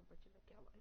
compartilhar aqui a live.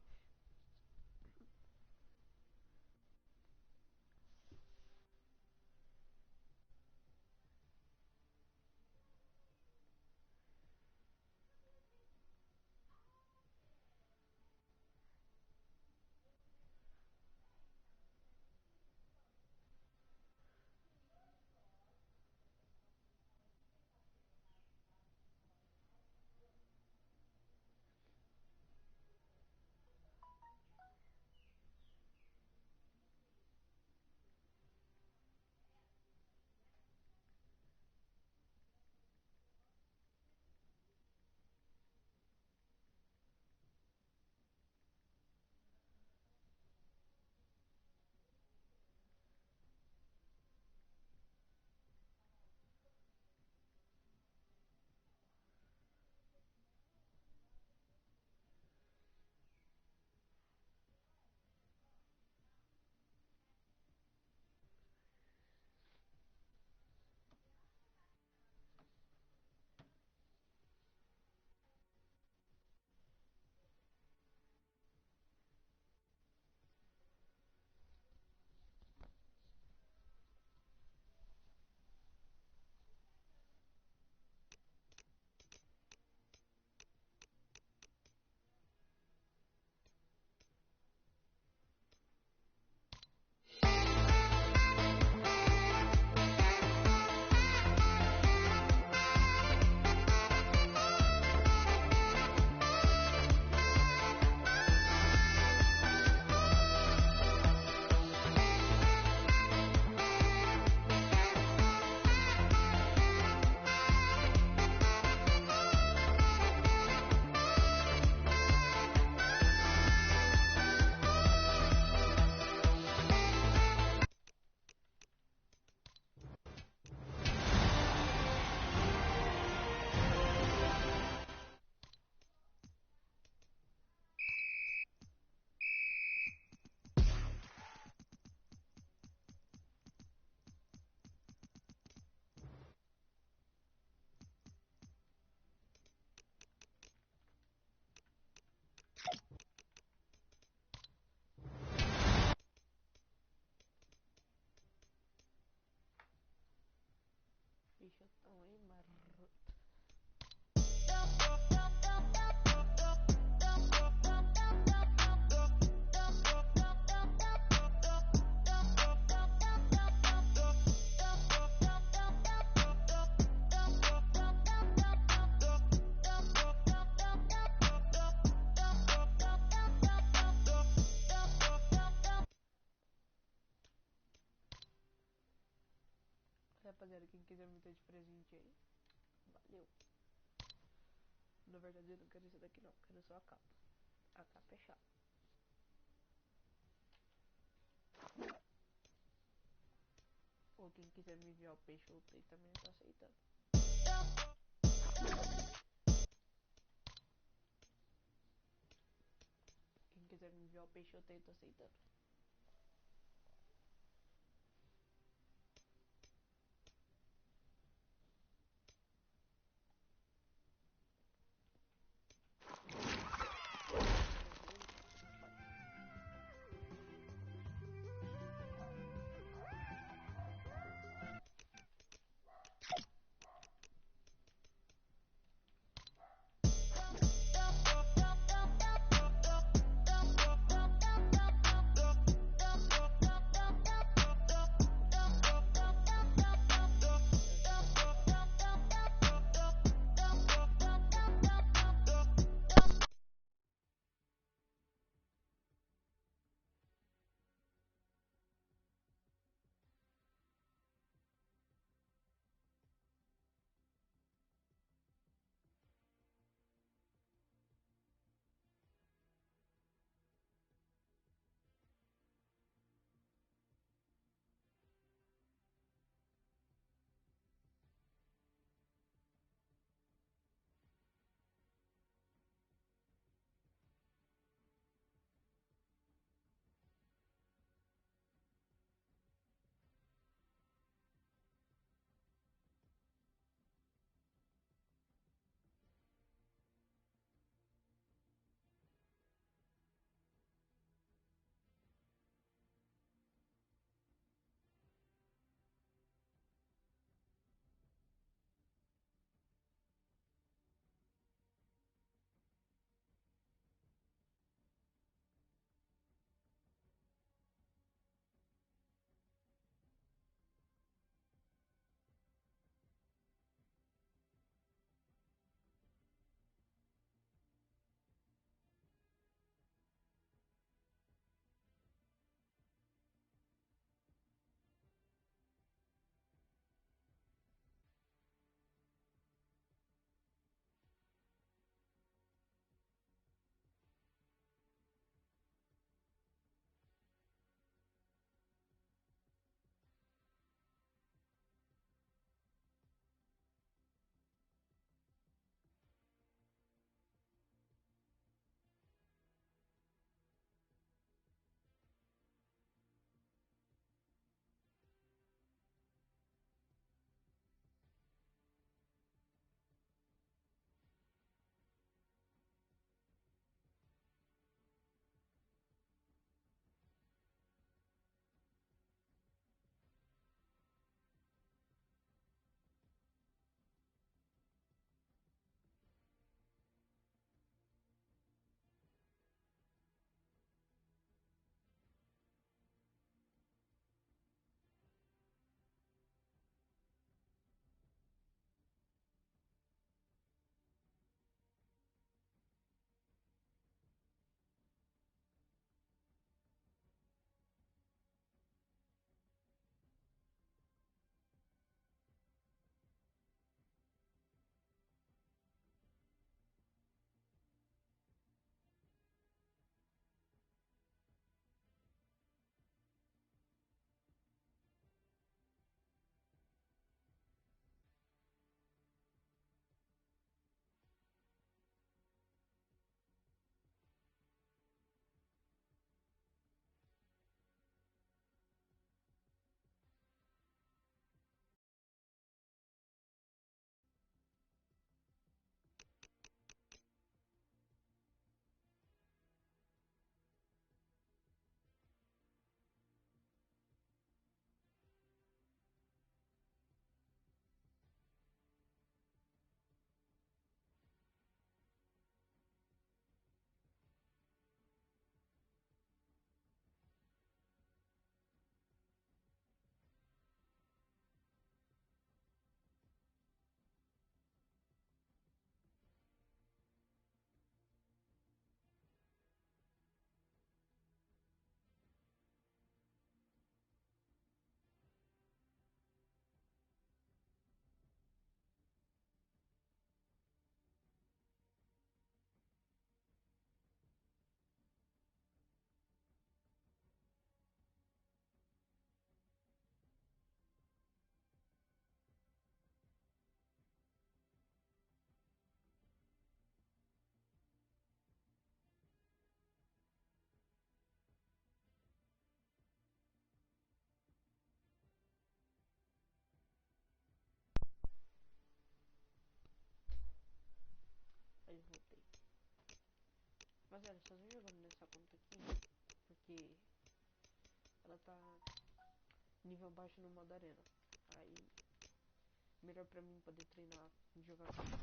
Bicho tão aí, maroto. Rapaziada, quem quiser me dar de presente aí, valeu. Na verdade eu não quero isso daqui não, quero só a capa. A capa é chata. Ou quem quiser me enviar o peixe ou tem também tá aceitando. Quem quiser me enviar o peixe eu tenho, tô aceitando. Rapaziada, só vem jogando nessa conta aqui, porque ela tá nível baixo no modo arena. Aí, melhor pra mim poder treinar e jogar com ela.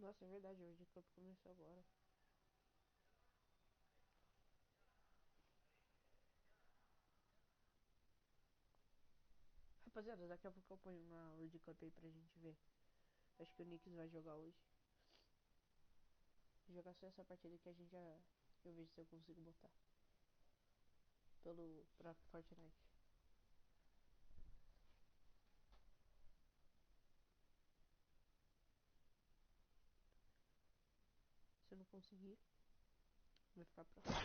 Nossa, é verdade, hoje o campo começou agora. Rapaziada, daqui a pouco eu ponho uma World Cup aí pra gente ver. Acho que o Knicks vai jogar hoje. Vou jogar só essa partida que a gente já... Eu vejo se eu consigo botar. Pra Fortnite. Se eu não conseguir, vai ficar pra fora.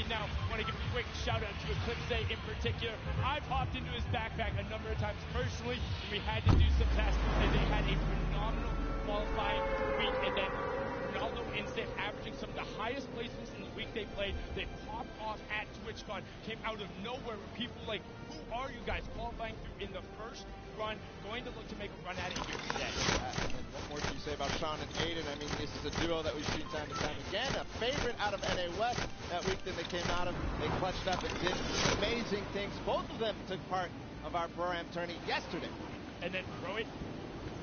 Now, I want to give a quick shout out to Eclipse in particular. I've hopped into his backpack a number of times personally. We had to do some tests, and they had a phenomenal qualifying week. And then Ronaldo Instant averaging some of the highest placements in the week they played. They popped off at TwitchCon, came out of nowhere with people like, who are you guys qualifying through in the first run, going to look to make a run at it here today. And what more can you say about Sean and Aiden? I mean, this is a duo that we've seen time and time again. A favorite out of NA West that week that they came out of. They clutched up and did amazing things. Both of them took part of our Pro-Am tourney yesterday. And then throw it.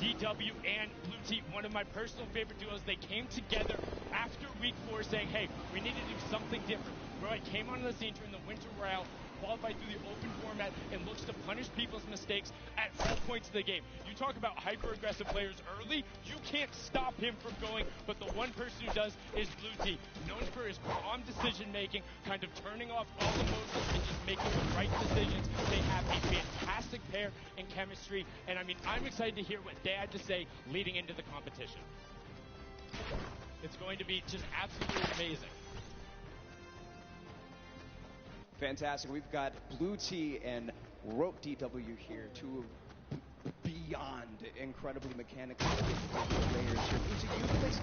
DW and Blue Team, one of my personal favorite duos. They came together after week 4 saying, hey, we need to do something different. Roy came onto the scene during the Winter Royale, qualified through the open format, and looks to punish people's mistakes at all points of the game. You talk about hyper-aggressive players early, you can't stop him from going, but the one person who does is Blue Team, known for his calm decision-making, kind of turning off all emotions and just making the right decisions. They have a fantastic pair in chemistry, and I mean, I'm excited to hear what they had to say leading into the competition. It's going to be just absolutely amazing. Fantastic. We've got Blue T and Rope DW here, two beyond incredibly mechanically gifted players here. Blue T, you placed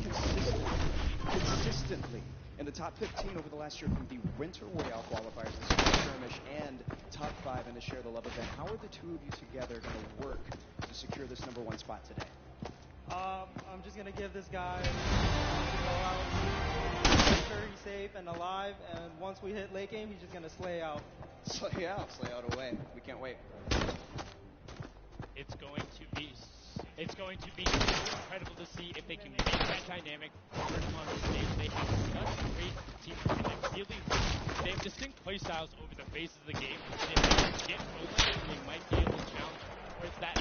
consistently in the top 15 over the last year from the Winter Royale qualifiers, the Spring Skirmish, and top 5 in the Share the Love event. How are the two of you together going to work to secure this #1 spot today? I'm just going to give this guy to go out, make sure he's safe and alive, and once we hit late game, he's just going to slay out. Slay out away. We can't wait. It's going to be so incredible to see if they can make that dynamic work on the stage. They have such great teamwork, and they have distinct play styles over the phases of the game. And if they can get rolling, they might be able to challenge towards that.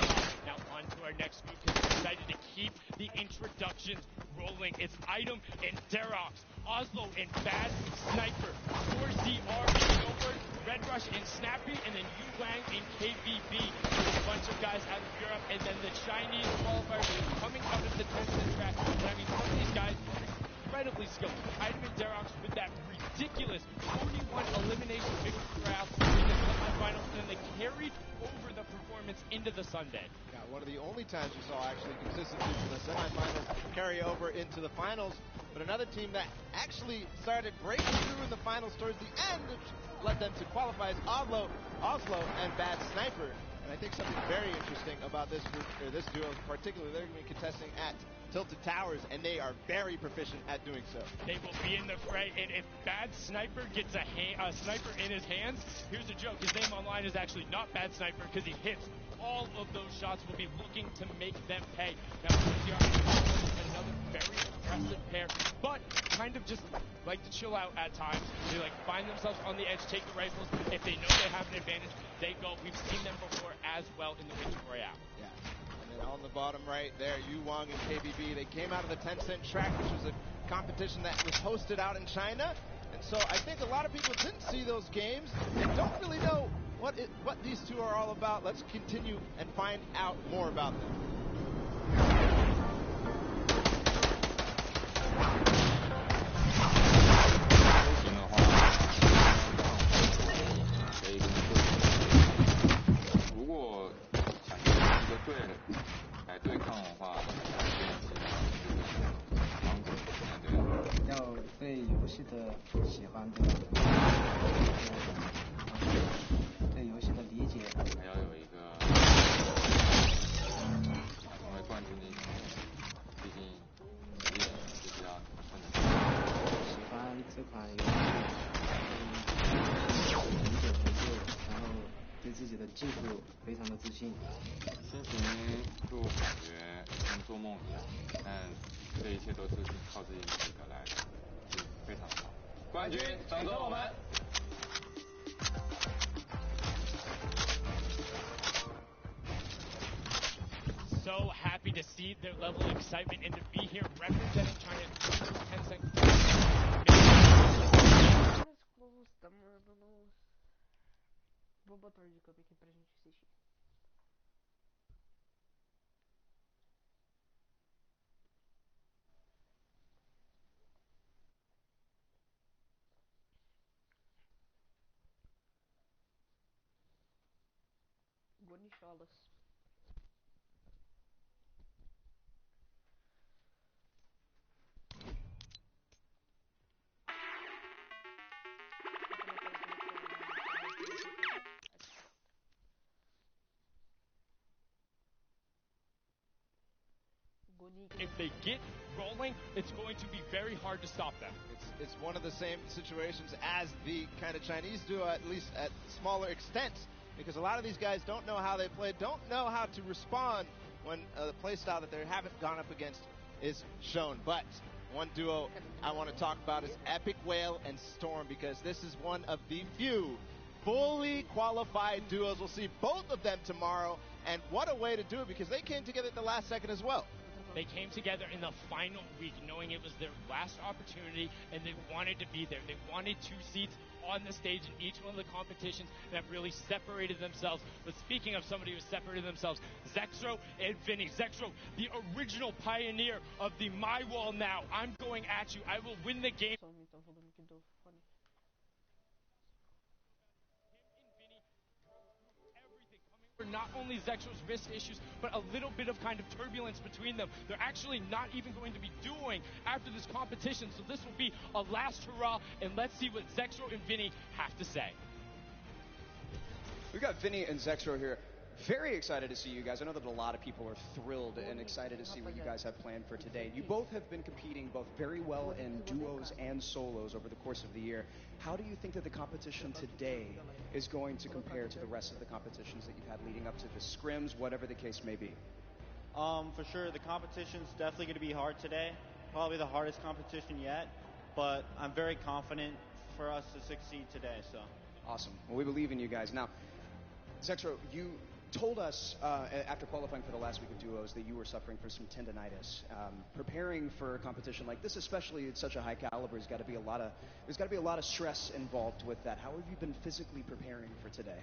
Now on to our next group, because we're excited to keep the introductions rolling. It's Item and Derox, Oslo and Bad Sniper, 4ZR and Snowbird, Red Rush and Snappy, and then Yu Wang and KVB. A bunch of guys out of Europe, and then the Chinese qualifiers coming out of the Tencent track. And I mean, some of these guys are incredibly skilled. Item and Derox with that ridiculous 41 elimination victory route in the semifinals, and then they carried over the performance into the Sunday. Yeah, one of the only times we saw actually consistency from the semifinals carry over into the finals. But another team that actually started breaking through in the finals towards the end, which led them to qualify as Oslo and Bad Sniper. And I think something very interesting about this group, or this duo in particular, they're going to be contesting at Tilted Towers, and they are very proficient at doing so. They will be in the fray, and if Bad Sniper gets a sniper in his hands, here's a joke. His name online is actually not Bad Sniper because he hits all of those shots. Will be looking to make them pay. Now, another very aggressive pair, but kind of just like to chill out at times. They like find themselves on the edge, take the rifles. If they know they have an advantage, they go. We've seen them before as well in the Winter Royale. Yeah. And then on the bottom right there, Yu Wang and KBB, they came out of the Tencent track, which was a competition that was hosted out in China. And so I think a lot of people didn't see those games and don't really know what these two are all about. Let's continue and find out more about them. So happy to see their level of excitement and to be here representing China. Tencent. Vou botar o de câmbio aqui pra gente assistir. Gonicholas. If they get rolling, it's going to be very hard to stop them. It's one of the same situations as the kind of Chinese duo, at least at smaller extent, because a lot of these guys don't know how they play, don't know how to respond when the play style that they haven't gone up against is shown. But one duo I want to talk about is Epic Whale and Storm, because this is one of the few fully qualified duos. We'll see both of them tomorrow, and what a way to do it, because they came together at the last second as well. They came together in the final week knowing it was their last opportunity, and they wanted to be there. They wanted 2 seats on the stage in each one of the competitions that really separated themselves. But speaking of somebody who separated themselves, Zexro and Vinny. Zexro, the original pioneer of the My Wall Now. I'm going at you. I will win the game. Not only Zexro's wrist issues, but a little bit of kind of turbulence between them. They're actually not even going to be doing after this competition, so this will be a last hurrah, and let's see what Zexro and Vinny have to say. We've got Vinny and Zexro here. Very excited to see you guys. I know that a lot of people are thrilled and excited to see what you guys have planned for today. You both have been competing both very well in duos and solos over the course of the year. How do you think that the competition today is going to compare to the rest of the competitions that you've had leading up to the scrims, whatever the case may be? For sure, the competition's definitely going to be hard today. Probably the hardest competition yet, but I'm very confident for us to succeed today. So awesome. Well, we believe in you guys. Now, Zexro, you told us after qualifying for the last week of duos that you were suffering from some tendonitis. Preparing for a competition like this, especially at such a high caliber, there's got to be a lot of stress involved with that. How have you been physically preparing for today?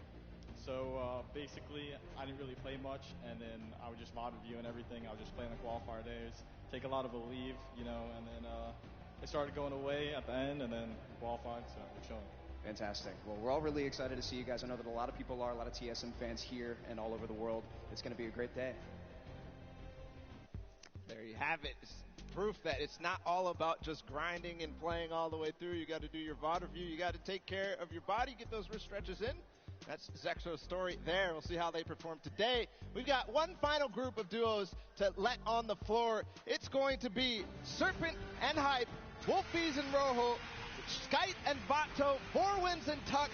So basically, I didn't really play much, and then I would just VOD review and everything. I would just play on the qualifier days, take a lot of a leave, and then it started going away at the end, and then qualified, so we're chilling. Fantastic. Well, we're all really excited to see you guys. I know that a lot of people are, a lot of TSM fans here and all over the world. It's going to be a great day. There you have it. It's proof that it's not all about just grinding and playing all the way through. You got to do your VOD review. You got to take care of your body, get those wrist stretches in. That's Zexo's story there. We'll see how they perform today. We've got one final group of duos to let on the floor. It's going to be Serpent and Hype, Wolfies and Rojo, Skite and Vato, Borwins and Tux,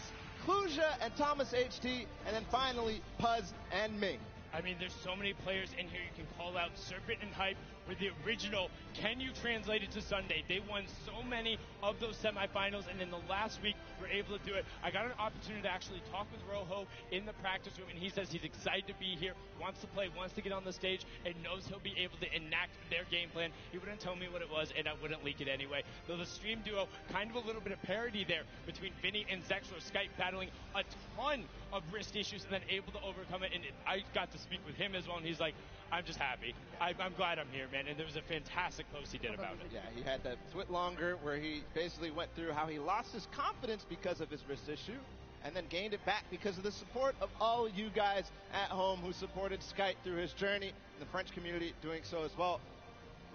Kluja and Thomas HT, and then finally Puz and Ming. I mean, there's so many players in here you can call out. Serpent and Hype were the original. Can you translate it to Sunday? They won so many of those semifinals, and in the last week, were able to do it. I got an opportunity to actually talk with Rojo in the practice room, and he says he's excited to be here, wants to play, wants to get on the stage, and knows he'll be able to enact their game plan. He wouldn't tell me what it was, and I wouldn't leak it anyway. Though the stream duo, kind of a little bit of parity there between Vinny and Zexor. Skype battling a ton of wrist issues and then able to overcome it, and I got to speak with him as well, and he's like, I'm just happy. I'm glad I'm here, man, and there was a fantastic post he did about it. Yeah, he had that Twit Longer where he basically went through how he lost his confidence because of his wrist issue and then gained it back because of the support of all you guys at home who supported Skype through his journey, and the French community doing so as well.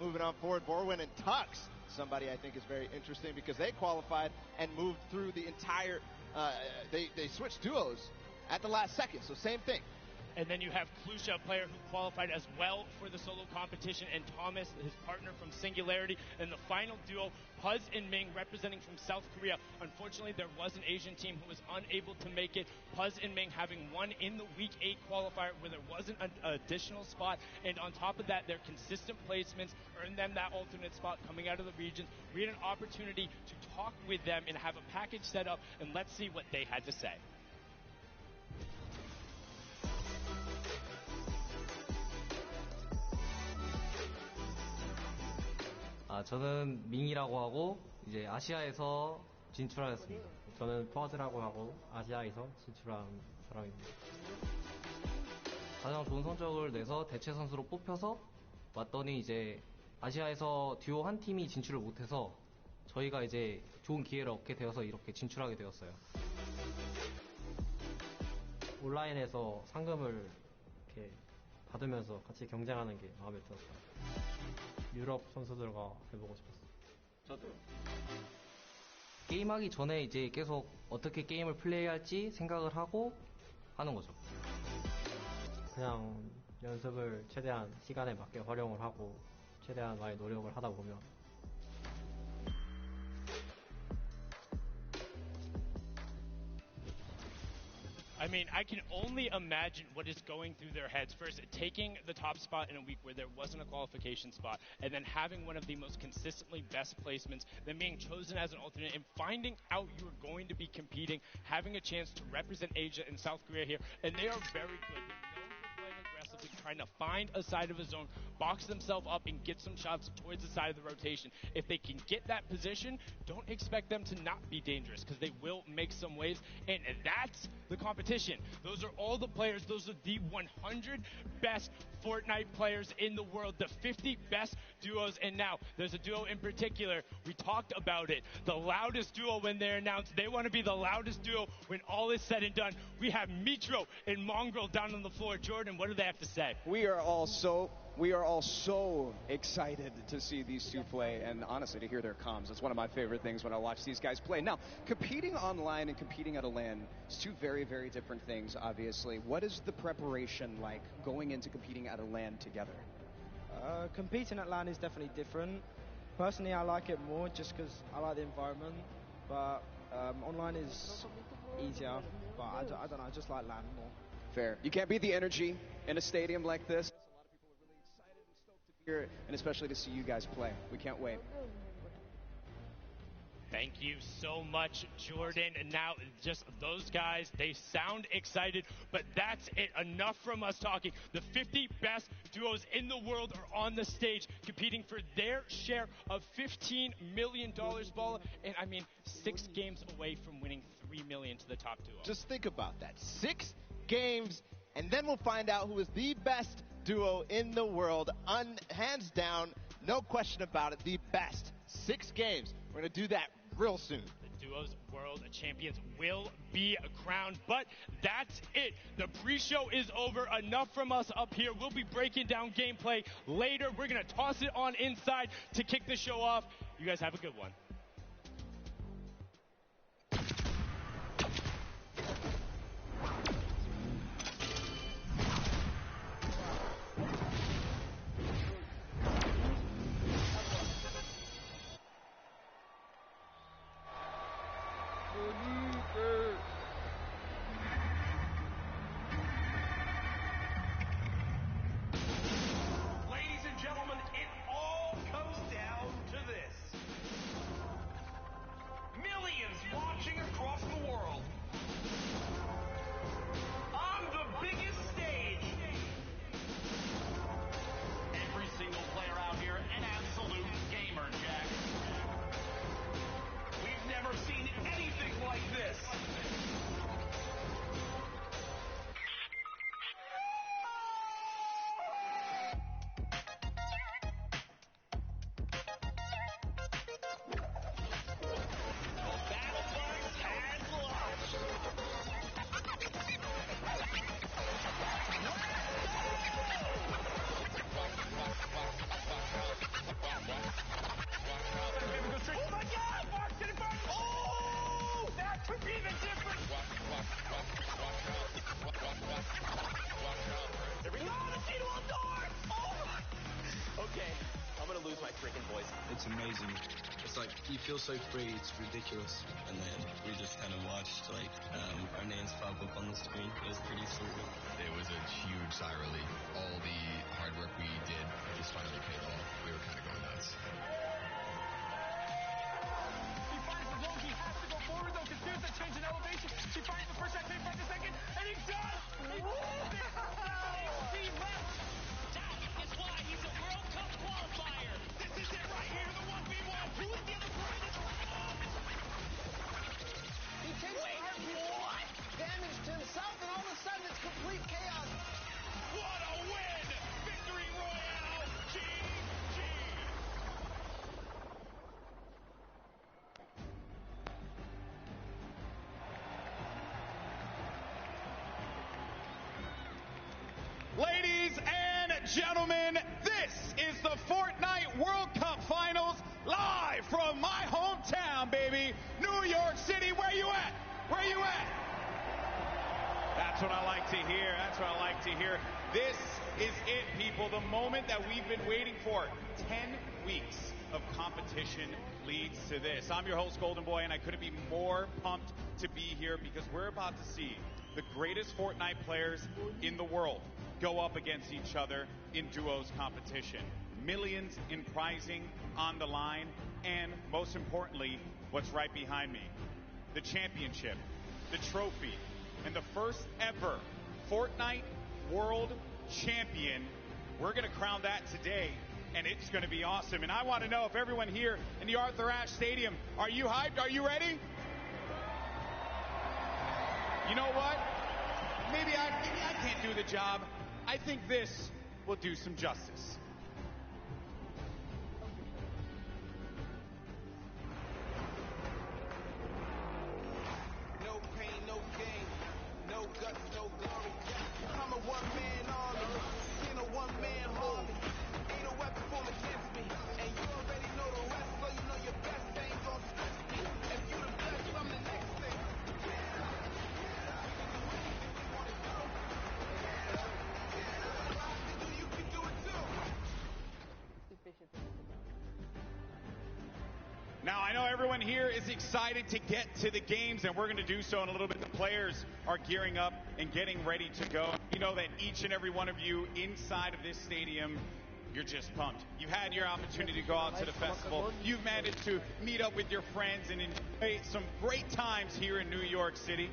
Moving on forward, Borwin and Tux, somebody I think is very interesting because they qualified and moved through the entire, they switched duos at the last second, so same thing. And then you have Klusha, a player who qualified as well for the solo competition, and Thomas, his partner from Singularity. And the final duo, Puz and Ming, representing from South Korea. Unfortunately, there was an Asian team who was unable to make it. Puz and Ming having won in the Week 8 qualifier where there wasn't an additional spot. And on top of that, their consistent placements earned them that alternate spot coming out of the regions. We had an opportunity to talk with them and have a package set up, and let's see what they had to say. 저는 밍이라고 하고 이제 아시아에서 진출하였습니다. 저는 퍼즈라고 하고 아시아에서 진출한 사람입니다. 가장 좋은 성적을 내서 대체 선수로 뽑혀서 왔더니 이제 아시아에서 듀오 한 팀이 진출을 못해서 저희가 이제 좋은 기회를 얻게 되어서 이렇게 진출하게 되었어요. 온라인에서 상금을 이렇게 받으면서 같이 경쟁하는 게 마음에 들었어요. 유럽 선수들과 해보고 싶었어요. 저도요. 게임하기 전에 이제 계속 어떻게 게임을 플레이할지 생각을 하고 하는 거죠. 그냥 연습을 최대한 시간에 맞게 활용을 하고 최대한 많이 노력을 하다 보면 I mean, I can only imagine what is going through their heads. First, taking the top spot in a week where there wasn't a qualification spot, and then having one of the most consistently best placements, then being chosen as an alternate, and finding out you're going to be competing, having a chance to represent Asia and South Korea here, and they are very good. They're known for playing aggressively, trying to find a side of a zone, box themselves up, and get some shots towards the side of the rotation. If they can get that position, don't expect them to not be dangerous, because they will make some waves, and that's the competition. Those are all the players. Those are the 100 best Fortnite players in the world, the 50 best duos, and now there's a duo in particular. We talked about it. The loudest duo when they're announced. They want to be the loudest duo when all is said and done. We have Mitro and Mongrel down on the floor. Jordan, what do they have to say? We are all so excited to see these two play, and honestly to hear their comms. It's one of my favorite things when I watch these guys play. Now, competing online and competing at a LAN is two very, very different things, obviously. What is the preparation like going into competing at a LAN together? Competing at LAN is definitely different. Personally, I like it more just because I like the environment, but online is easier, but I don't know, I just like LAN more. Fair. You can't beat the energy in a stadium like this. And especially to see you guys play. We can't wait. Thank you so much, Jordan. And now, just those guys, they sound excited, but that's it. Enough from us talking. The 50 best duos in the world are on the stage competing for their share of $15 million, Ball. And I mean, 6 games away from winning $3 million to the top duo. Just think about that. 6 games, and then we'll find out who is the best duo in the world, hands down, no question about it, the best. 6 games. We're going to do that real soon. The duos world champions will be crowned, but that's it. The pre-show is over. Enough from us up here. We'll be breaking down gameplay later. We're going to toss it on inside to kick the show off. You guys have a good one. lose my freaking voice. It's amazing. It's like, you feel so free, it's ridiculous. And then we just kind of watched, like, our names pop up on the screen. It was pretty surreal. It was a huge sigh of relief. All the hard work we did just finally paid off. We were kind of going nuts. She finds the goal. He has to go forward, though, because there's a change in elevation. She finds the first shot, can't find the second, and he does! He does it! He left! That is why he's a World Cup qualifier. This is it right here, the 1v1. Who is the other greatest? He takes what? Damage to himself, and all of a sudden it's complete chaos. What a win! Victory Royale! GG! Ladies and gentlemen, this is the Fortnite World Cup Finals live from my hometown, baby, New York City. Where you at? Where you at? That's what I like to hear. That's what I like to hear. This is it, people. The moment that we've been waiting for. 10 weeks of competition leads to this. I'm your host, Golden Boy, and I couldn't be more pumped to be here because we're about to see the greatest Fortnite players in the world go up against each other in duos competition. Millions in prizing on the line, and most importantly, what's right behind me. The championship, the trophy, and the first ever Fortnite World Champion. We're gonna crown that today, and it's gonna be awesome. And I wanna know if everyone here in the Arthur Ashe Stadium, are you hyped? Are you ready? You know what? Maybe I can't do the job. I think this will do some justice. No pain, no gain. No guts, no glory. I'm a one-man army. Ain't a one-man army. Ain't a weapon formed against me. And you already know the rest, so you know your best ain't gonna stretch me. If you the best, I'm the next thing. Now, I know everyone here is excited to get to the games, and we're going to do so in a little bit. The players are gearing up and getting ready to go. You know that each and every one of you inside of this stadium, you're just pumped. You've had your opportunity to go out to the festival. You've managed to meet up with your friends and enjoy some great times here in New York City.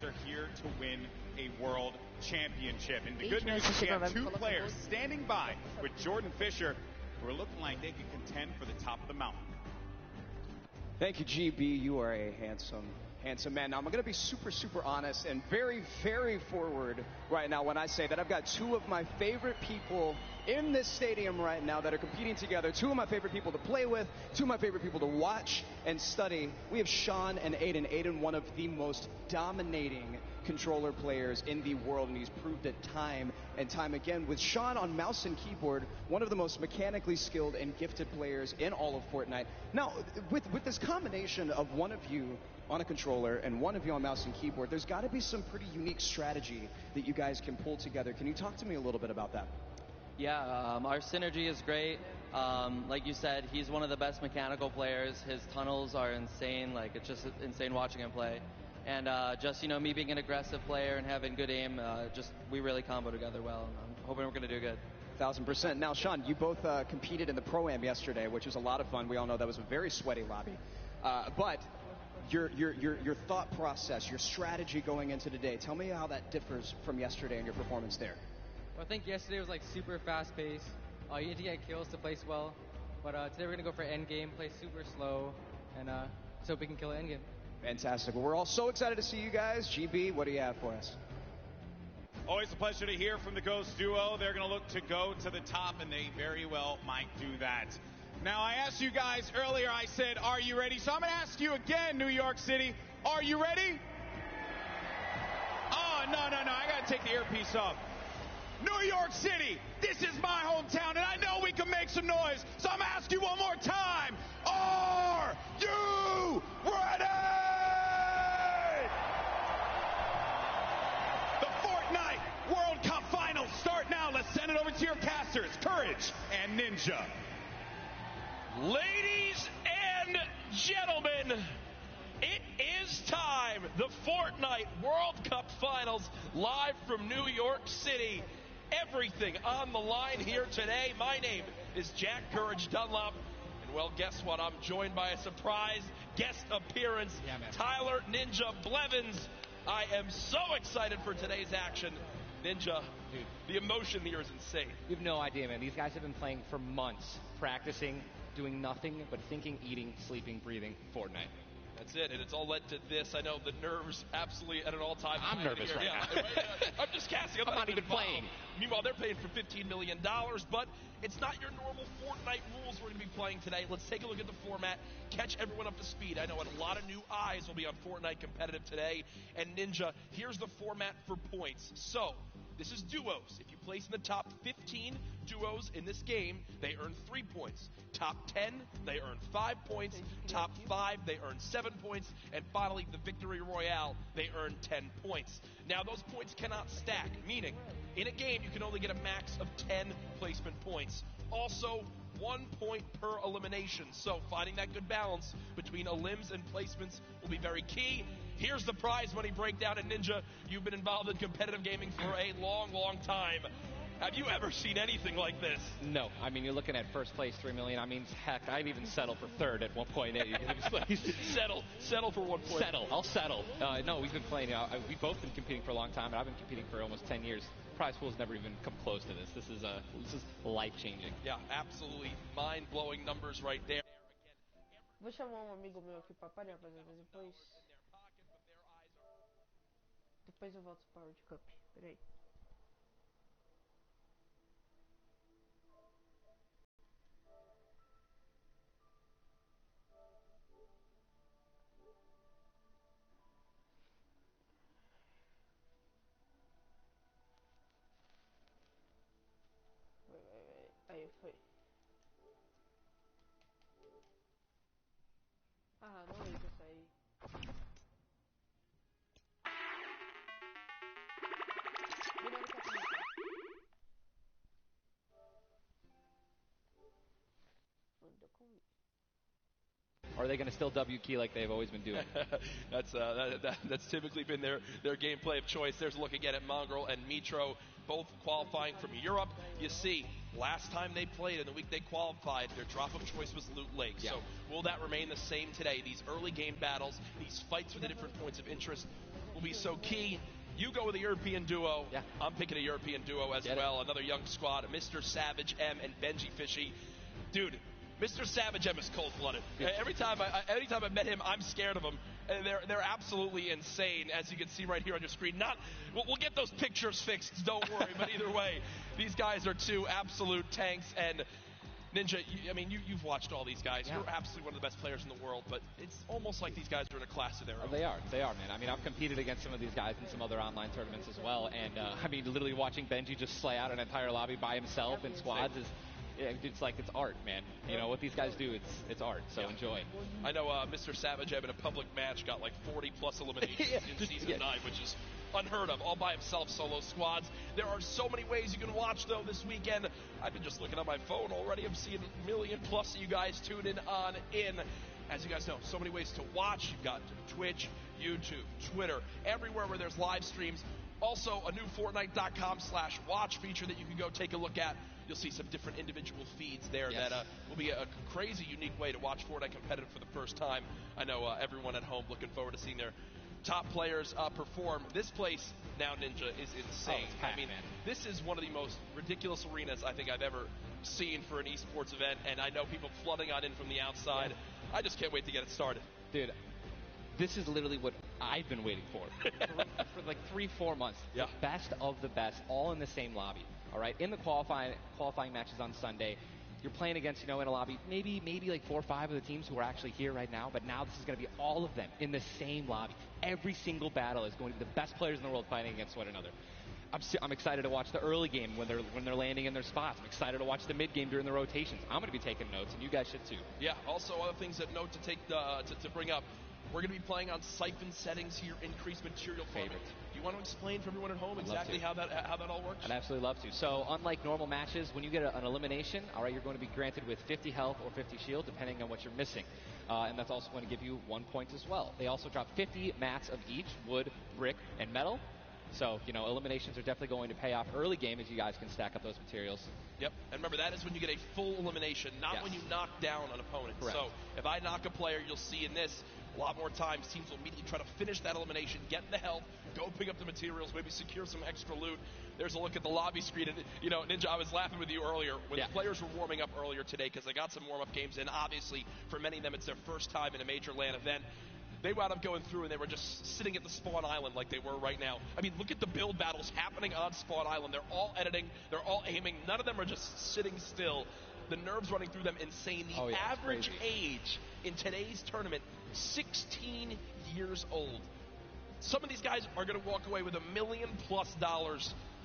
They're here to win a world championship. And the good news is we have two players standing by with Jordan Fisher who are looking like they can contend for the top of the mountain. Thank you, GB. You are a handsome, handsome man. Now, I'm going to be super, super honest and very, very forward right now when I say that I've got two of my favorite people in this stadium right now that are competing together. Two of my favorite people to play with, two of my favorite people to watch and study. We have Sean and Aiden. Aiden, one of the most dominating controller players in the world, and he's proved it time and time again. With Sean on mouse and keyboard, one of the most mechanically skilled and gifted players in all of Fortnite. Now, with this combination of one of you on a controller and one of you on mouse and keyboard, there's got to be some pretty unique strategy that you guys can pull together. Can you talk to me a little bit about that? Yeah, our synergy is great. Like you said, he's one of the best mechanical players. His tunnels are insane. Like, it's just insane watching him play. And just, you know, me being an aggressive player and having good aim, we really combo together well. And I'm hoping we're going to do good. 1,000%. Now, Sean, you both competed in the Pro-Am yesterday, which was a lot of fun. We all know that was a very sweaty lobby. But your thought process, your strategy going into today, tell me how that differs from yesterday and your performance there. Well, I think yesterday was like super fast-paced. You need to get kills to place well. But today we're going to go for endgame, play super slow, and so we can kill it endgame. Fantastic. Well, we're all so excited to see you guys. GB, what do you have for us? Always a pleasure to hear from the Ghost Duo. They're going to look to go to the top, and they very well might do that. Now, I asked you guys earlier, I said, are you ready? So I'm going to ask you again, New York City, are you ready? Oh, no, I got to take the earpiece off. New York City, this is my hometown, and I know we can make some noise, so I'm going to ask you one more time. Are you ready? The Fortnite World Cup Finals start now. Let's send it over to your casters. Courage, and Ninja. Ladies and gentlemen, it is time. The Fortnite World Cup Finals live from New York City. Everything on the line here today. My name is Jack Courage Dunlop. And well, guess what? I'm joined by a surprise guest appearance, Tyler Ninja Blevins. I am so excited for today's action. Ninja, dude, the emotion here is insane. You have no idea, man. These guys have been playing for months, practicing, doing nothing but thinking, eating, sleeping, breathing Fortnite. That's it, and it's all led to this. I know the nerves absolutely at an all-time high. I'm nervous right now. I'm just casting. I'm not even playing. Meanwhile, they're paying for $15 million, but it's not your normal Fortnite rules we're going to be playing today. Let's take a look at the format, catch everyone up to speed. I know a lot of new eyes will be on Fortnite competitive today. And Ninja, here's the format for points. So, this is duos. If you place in the top 15 duos in this game, they earn 3 points. Top 10, they earn 5 points. Top 5, they earn 7 points. And finally, the Victory Royale, they earn 10 points. Now, those points cannot stack, meaning in a game, you can only get a max of 10 placement points. Also, 1 point per elimination. So finding that good balance between elims and placements will be very key. Here's the prize money breakdown. And Ninja, you've been involved in competitive gaming for a long, long time. Have you ever seen anything like this? No. I mean, you're looking at first place, $3 million. I mean, heck, I'd even settle for third at 1.8. Settle for 1 point. I'll settle. No, we've been playing. We've both been competing for a long time, and I've been competing for almost 10 years. Prize pool's never even come close to this. This is life-changing. Yeah, absolutely mind-blowing numbers right there. Vou chamar amigo meu aqui pra parar, rapaziada, depois eu volto para o World Cup. Peraí. Aí foi. Ah, não liga isso aí. Melhor que a começar. Mandou comigo. Or are they going to still W key like they've always been doing? That's typically been their gameplay of choice. There's a look again at Mongrel and Mitro, both qualifying from Europe. You see, last time they played, in the week they qualified, their drop of choice was Loot Lake. Yeah. So will that remain the same today? These early game battles, these fights for the different points of interest will be so key. You go with a European duo. Yeah. I'm picking a European duo as well. Another young squad, Mr. Savage M and Benji Fishy. Dude, Mr. Savage M is cold-blooded. Every time I met him, I'm scared of him. And they're absolutely insane, as you can see right here on your screen. We'll get those pictures fixed, don't worry. But either way, these guys are two absolute tanks. And Ninja, you've watched all these guys. Yeah. You're absolutely one of the best players in the world. But it's almost like these guys are in a class of their own. They are, man. I mean, I've competed against some of these guys in some other online tournaments as well. And literally watching Benji just slay out an entire lobby by himself in squads is. Yeah, it's like it's art, man. You know what these guys do? It's art. So enjoy. I know Mr. Savage in a public match got like 40+ eliminations in season 9, which is unheard of. All by himself, solo squads. There are so many ways you can watch though this weekend. I've been just looking on my phone already. I'm seeing 1 million+ of you guys tuning in. As you guys know, so many ways to watch. You've got Twitch, YouTube, Twitter, everywhere where there's live streams. Also, a new Fortnite.com/watch feature that you can go take a look at. You'll see some different individual feeds there that will be a crazy, unique way to watch Fortnite competitive for the first time. I know everyone at home looking forward to seeing their top players perform. This place now, Ninja, is insane. Oh, packed, man. This is one of the most ridiculous arenas I think I've ever seen for an esports event, and I know people flooding on in from the outside. Yeah. I just can't wait to get it started. Dude, this is literally what I've been waiting for like 3-4 months. Yeah. The best of the best, all in the same lobby. All right, in the qualifying matches on Sunday, you're playing against, in a lobby, maybe like 4 or 5 of the teams who are actually here right now, but now this is going to be all of them in the same lobby. Every single battle is going to be the best players in the world fighting against one another. I'm excited to watch the early game when they're landing in their spots. I'm excited to watch the mid game during the rotations. I'm going to be taking notes, and you guys should too. Yeah. Also, other things that note to take to bring up. We're going to be playing on siphon settings here, increased material farming. Do you want to explain for everyone at home exactly how that all works? I'd absolutely love to. So unlike normal matches, when you get an elimination, all right, you're going to be granted with 50 health or 50 shield, depending on what you're missing. And that's also going to give you 1 point as well. They also drop 50 mats of each, wood, brick, and metal. So, eliminations are definitely going to pay off early game as you guys can stack up those materials. Yep, and remember, that is when you get a full elimination, not when you knock down an opponent. Correct. So if I knock a player, you'll see in this, a lot more times teams will immediately try to finish that elimination, get the health, go pick up the materials, maybe secure some extra loot. There's a look at the lobby screen, and Ninja, I was laughing with you earlier when the players were warming up earlier today because they got some warm-up games in. Obviously, for many of them, it's their first time in a major LAN event. They wound up going through and they were just sitting at the spawn island like they were right now. I mean, look at the build battles happening on spawn island. They're all editing, they're all aiming. None of them are just sitting still. The nerves running through them insane. The average age in today's tournament, 16 years old. Some of these guys are going to walk away with $1 million+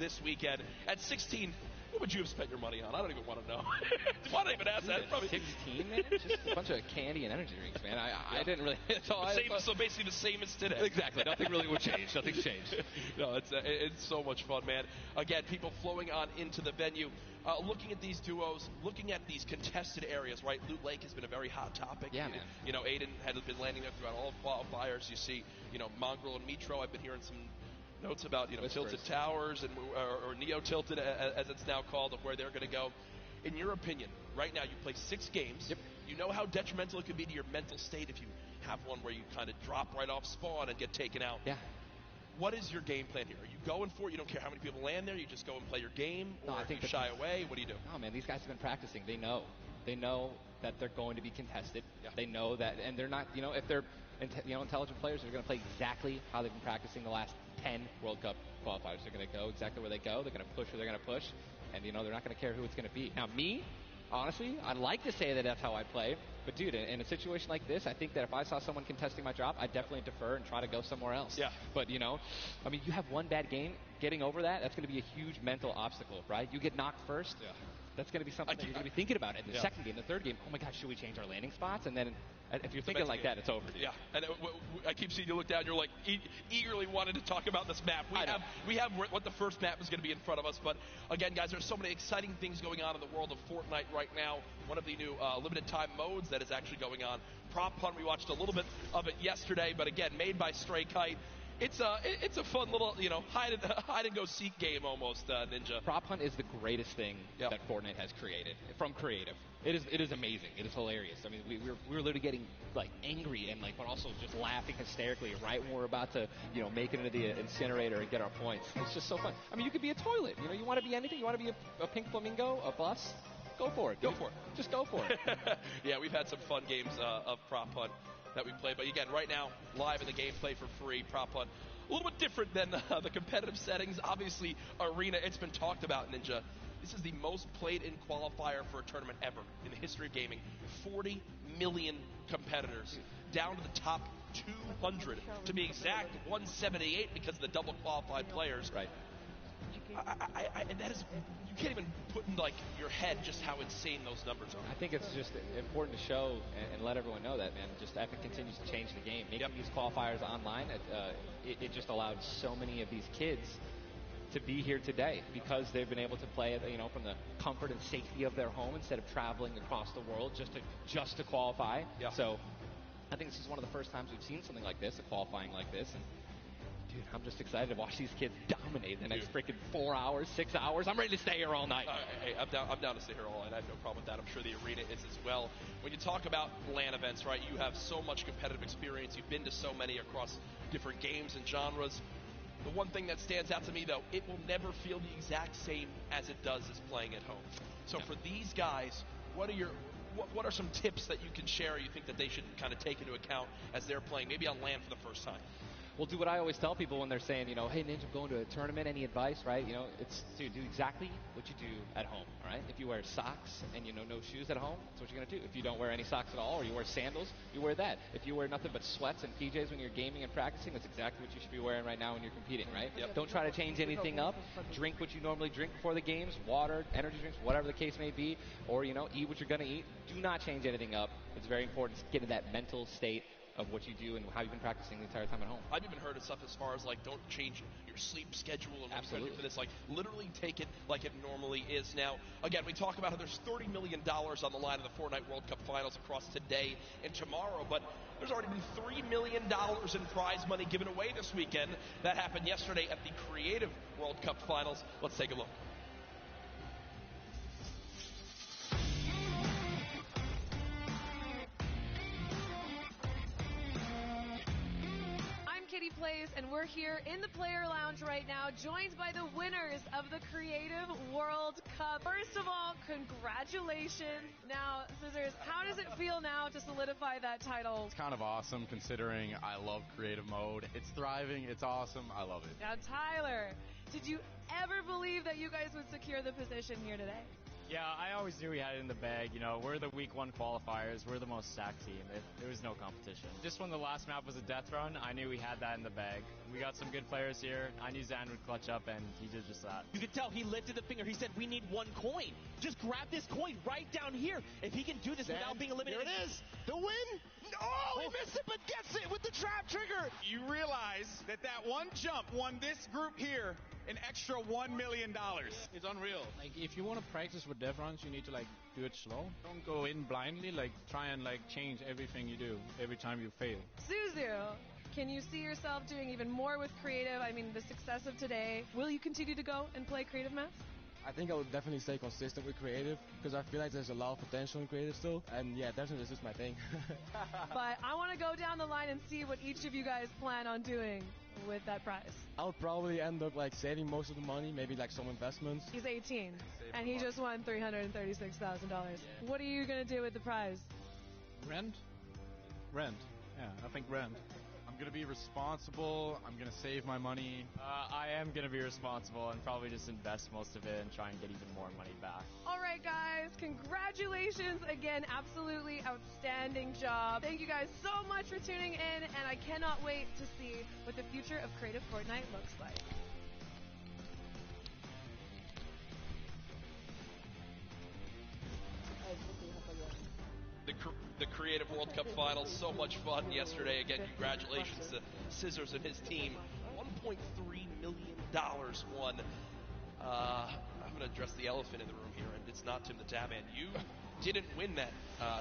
this weekend. At 16, what would you have spent your money on? I don't even want to know. Why don't I even ask that? Probably 16, man? Just a bunch of candy and energy drinks, man. I didn't really. So basically the same as today. Exactly. Nothing really would change. Nothing's changed. No, it's so much fun, man. Again, people flowing on into the venue, looking at these duos, looking at these contested areas, right? Loot Lake has been a very hot topic. Yeah, man. Aiden had been landing there throughout all qualifiers. You see, Mongrel and Mitro. I've been hearing some notes about Tilted Towers and or Neo Tilted as it's now called, of where they're going to go. In your opinion, right now you play 6 games. Yep. You know how detrimental it could be to your mental state if you have one where you kind of drop right off spawn and get taken out. Yeah. What is your game plan here? Are you going for it? You don't care how many people land there? You just go and play your game? Or I think you shy away? What do you do? No, man, these guys have been practicing. They know. They know that they're going to be contested. Yeah. They know that, and they're not, if they're intelligent players, they're going to play exactly how they've been practicing the last 10 World Cup qualifiers. They're going to go exactly where they go. They're going to push where they're going to push, and they're not going to care who it's going to be. Now, me, honestly, I'd like to say that that's how I play, but dude, in a situation like this, I think that if I saw someone contesting my drop, I'd definitely defer and try to go somewhere else. Yeah. But you have one bad game, getting over that's going to be a huge mental obstacle, right? You get knocked first. Yeah. That's going to be something that you're going to be thinking about. In the second game, the third game, oh my gosh, should we change our landing spots? And then if you're thinking like that, it's over. Dude. Yeah, and I keep seeing you look down. You're like eagerly wanting to talk about this map. We have what the first map is going to be in front of us. But again, guys, there's so many exciting things going on in the world of Fortnite right now. One of the new limited time modes that is actually going on. Prop Hunt, we watched a little bit of it yesterday, but again, made by Stray Kite. It's a fun little hide and go seek game almost, Ninja. Prop Hunt is the greatest thing that Fortnite has created from creative. It is amazing. It is hilarious. I mean, we were literally getting like angry and but also just laughing hysterically right when we're about to make it into the incinerator and get our points. It's just so fun. I mean, you could be a toilet. You want to be anything. You want to be a pink flamingo, a bus. Go for it. Just go for it. Yeah, we've had some fun games of Prop Hunt that we play. But again, right now, live in the gameplay for free, Prop Hunt. A little bit different than the competitive settings. Obviously, Arena, it's been talked about, Ninja. This is the most played in qualifier for a tournament ever in the history of gaming. 40 million competitors, down to the top 200. To be exact, 178 because of the double qualified players. Right. That is, you can't even put in your head just how insane those numbers are. I think it's just important to show and let everyone know that, man. Just Epic continues to change the game. Making these qualifiers online, it just allowed so many of these kids to be here today because they've been able to play from the comfort and safety of their home instead of traveling across the world just to qualify. Yeah. So I think this is one of the first times we've seen something like this, a qualifying like this, and dude, I'm just excited to watch these kids dominate the next freaking 4 hours, 6 hours. I'm ready to stay here all night. Hey, I'm down to stay here all night. I have no problem with that. I'm sure the Arena is as well. When you talk about LAN events, right, you have so much competitive experience. You've been to so many across different games and genres. The one thing that stands out to me, though, it will never feel the exact same as it does as playing at home. So for these guys, what are some tips that you can share you think that they should kind of take into account as they're playing, maybe on LAN for the first time? Well, do what I always tell people when they're saying, hey, Ninja, I'm going to a tournament. Any advice, right? It's do exactly what you do at home, all right? If you wear socks and, no shoes at home, that's what you're going to do. If you don't wear any socks at all or you wear sandals, you wear that. If you wear nothing but sweats and PJs when you're gaming and practicing, that's exactly what you should be wearing right now when you're competing, right? Yep. Don't try to change anything up. Drink what you normally drink before the games, water, energy drinks, whatever the case may be, or, eat what you're going to eat. Do not change anything up. It's very important to get in that mental state of what you do and how you've been practicing the entire time at home. I've even heard of stuff as far as like don't change your sleep schedule and what you're gonna do for this. Like literally take it like it normally is. Now, again, we talk about how there's $30 million on the line in the Fortnite World Cup Finals across today and tomorrow, but there's already been $3 million in prize money given away this weekend. That happened yesterday at the Creative World Cup Finals. Let's take a look. Kitty Plays, and we're here in the player lounge right now, joined by the winners of the Creative World Cup. First of all, congratulations. Now, Scissors, how does it feel now to solidify that title? It's kind of awesome considering I love creative mode. It's thriving, it's awesome, I love it. Now, Tyler, did you ever believe that you guys would secure the position here today? Yeah, I always knew we had it in the bag. You know, we're the week 1 qualifiers. We're the most stacked team. There was no competition. Just when the last map was a death run, I knew we had that in the bag. We got some good players here. I knew Zan would clutch up, and he did just that. You could tell he lifted the finger. He said, we need 1 coin. Just grab this coin right down here. If he can do this without being eliminated. Here it is. The win. Oh, he missed it, but gets it with the trap trigger. You realize that one jump won this group here an extra $1 million. It's unreal. Like, if you want to practice with death runs, you need to, like, do it slow. Don't go in blindly. Like, try and, like, change everything you do every time you fail. Suzu, can you see yourself doing even more with creative? I mean, the success of today. Will you continue to go and play creative maps? I think I would definitely stay consistent with creative because I feel like there's a lot of potential in creative still. And yeah, definitely this is my thing. But I want to go down the line and see what each of you guys plan on doing with that prize. I would probably end up like saving most of the money, maybe like some investments. He's 18 and he just won $336,000. Yeah. What are you going to do with the prize? Rent. Yeah, I think rent. I'm going to be responsible. I'm going to save my money. I am going to be responsible and probably just invest most of it and try and get even more money back. All right, guys. Congratulations again. Absolutely outstanding job. Thank you guys so much for tuning in, and I cannot wait to see what the future of Creative Fortnite looks like. The Creative World Cup Finals, so much fun yesterday. Again, congratulations to Scissors and his team. $1.3 million won. I'm going to address the elephant in the room here, and it's not Tim the Tabman. You didn't win that,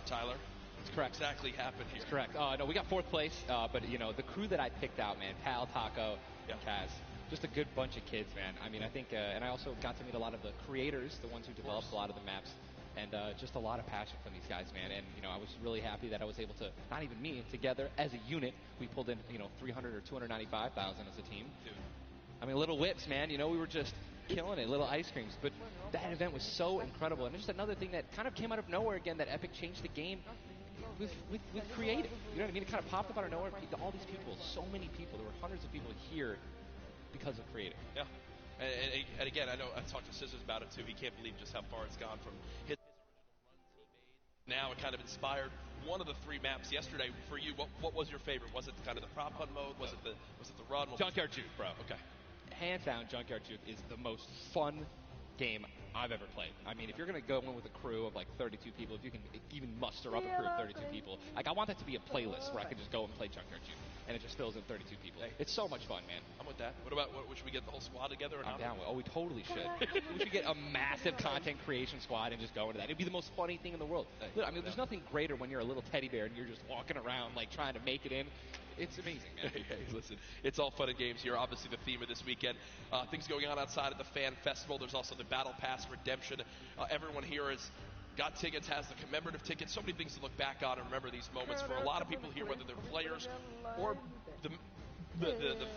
Tyler. That's correct. What exactly happened here? That's correct. No, we got 4th place, but, you know, the crew that I picked out, man, Pal, Taco, and Kaz, just a good bunch of kids, man. I mean, I think, and I also got to meet a lot of the creators, the ones who developed a lot of the maps. And just a lot of passion from these guys, man. And, you know, I was really happy that I was able to, not even me, together as a unit, we pulled in, you know, 300 or 295,000 as a team. Dude. I mean, little whips, man. You know, we were just killing it, little ice creams. But that event was so incredible. And just another thing that kind of came out of nowhere again, that Epic changed the game with creative. You know what I mean? It kind of popped up out of nowhere. All these people, so many people, there were hundreds of people here because of creative. Yeah. And again, I know I talked to Scissors about it too. He can't believe just how far it's gone from his original runs he made. Now it kind of inspired one of the 3 maps yesterday for you. What was your favorite? Was it kind of the prop hunt mode? Was it the run? Junkyard Juke, bro. Okay. Hands down, Junkyard Juke is the most fun game I've ever played. I mean, if you're going to go in with a crew of like 32 people, if you can even muster up a crew of 32 people, like I want that to be a playlist where I can just go and play Junkyard Juke, and it just fills in 32 people. Hey, it's so much fun, man. I'm with that. What about, should we get the whole squad together? Or I'm down with. Oh, we totally should. We should get a massive content creation squad and just go into that. It'd be the most funny thing in the world. I mean, there's nothing greater when you're a little teddy bear and you're just walking around like trying to make it in. It's amazing, man. Hey, listen, it's all fun and games here. Obviously, the theme of this weekend, things going on outside of the fan festival. There's also the Battle Pass redemption. Everyone here has got tickets, has the commemorative tickets. So many things to look back on and remember these moments. For a lot of people here, whether they're players or the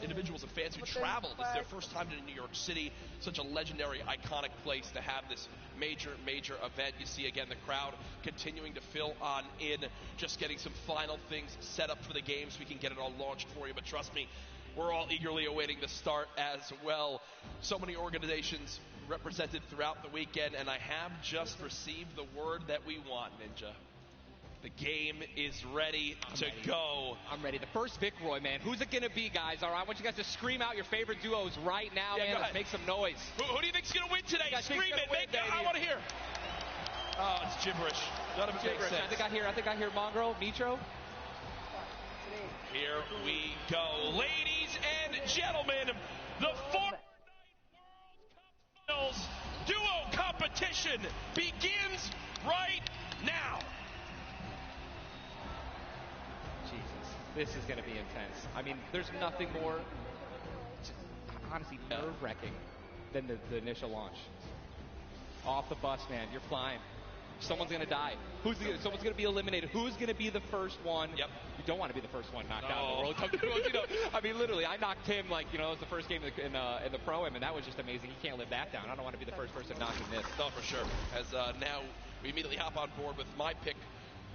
individuals and fans who traveled, it's their first time to New York City. Such a legendary, iconic place to have this major event. You see, again, the crowd continuing to fill on in, just getting some final things set up for the game so we can get it all launched for you. But trust me, we're all eagerly awaiting the start as well. So many organizations represented throughout the weekend, and I have just received the word that we want, Ninja. The game is ready to go. I'm ready. The first Vic Roy, man. Who's it going to be, guys? All right, I want you guys to scream out your favorite duos right now, man. Let's make some noise. Who do you think's going to win today? Scream it. Make it. I want to hear. Oh, it's gibberish. None of it makes sense. I think I hear Mongrel, Nitro. Here we go. Ladies and gentlemen, the Fortnite World Cup Finals duo competition begins right now. Jesus, this is going to be intense. I mean, there's nothing more, honestly, nerve-wracking than the initial launch. Off the bus, man. You're flying. Someone's going to die. Someone's going to be eliminated. Who's going to be the first one? Yep. You don't want to be the first one knocked out in the World Cup. You know, I mean, literally, I knocked him like, you know, it was the first game in the Pro-Am, and that was just amazing. You can't live that down. I don't want to be the first person knocking this. No, for sure. As now we immediately hop on board with my pick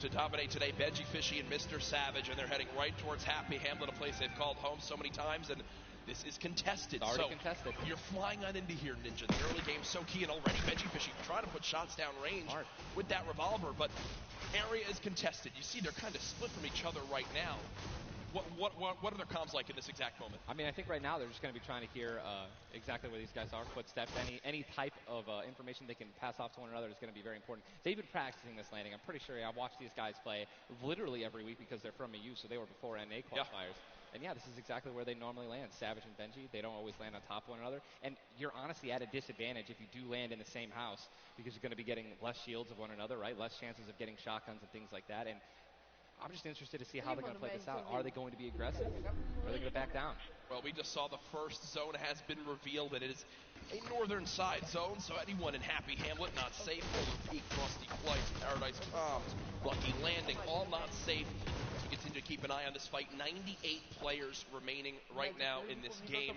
to dominate today, Benji Fishy and Mr. Savage, and they're heading right towards Happy Hamlet, a place they've called home so many times, and this is contested. It's already contested. You're flying on into here, Ninja. The early game's so key, and already Benji Fishy trying to put shots down range with that revolver, but area is contested. You see they're kind of split from each other right now. What are their comms like in this exact moment? I mean, I think right now they're just going to be trying to hear exactly where these guys are, footsteps, any type of information they can pass off to one another is going to be very important. They've been practicing this landing. I'm pretty sure I watched these guys play literally every week because they're from EU, so they were before NA qualifiers. Yeah. And yeah, this is exactly where they normally land. Savage and Benji, they don't always land on top of one another. And you're honestly at a disadvantage if you do land in the same house because you're going to be getting less shields of one another, right? Less chances of getting shotguns and things like that. And I'm just interested to see how they're going to play this out. Are they going to be aggressive? Or are they going to back down? Well, we just saw the first zone has been revealed, and it is a northern side zone, so anyone in Happy Hamlet not safe. Over Peak, Frosty Flights, Paradise Comms, Lucky Landing, all not safe. So we continue to keep an eye on this fight. 98 players remaining right now in this game.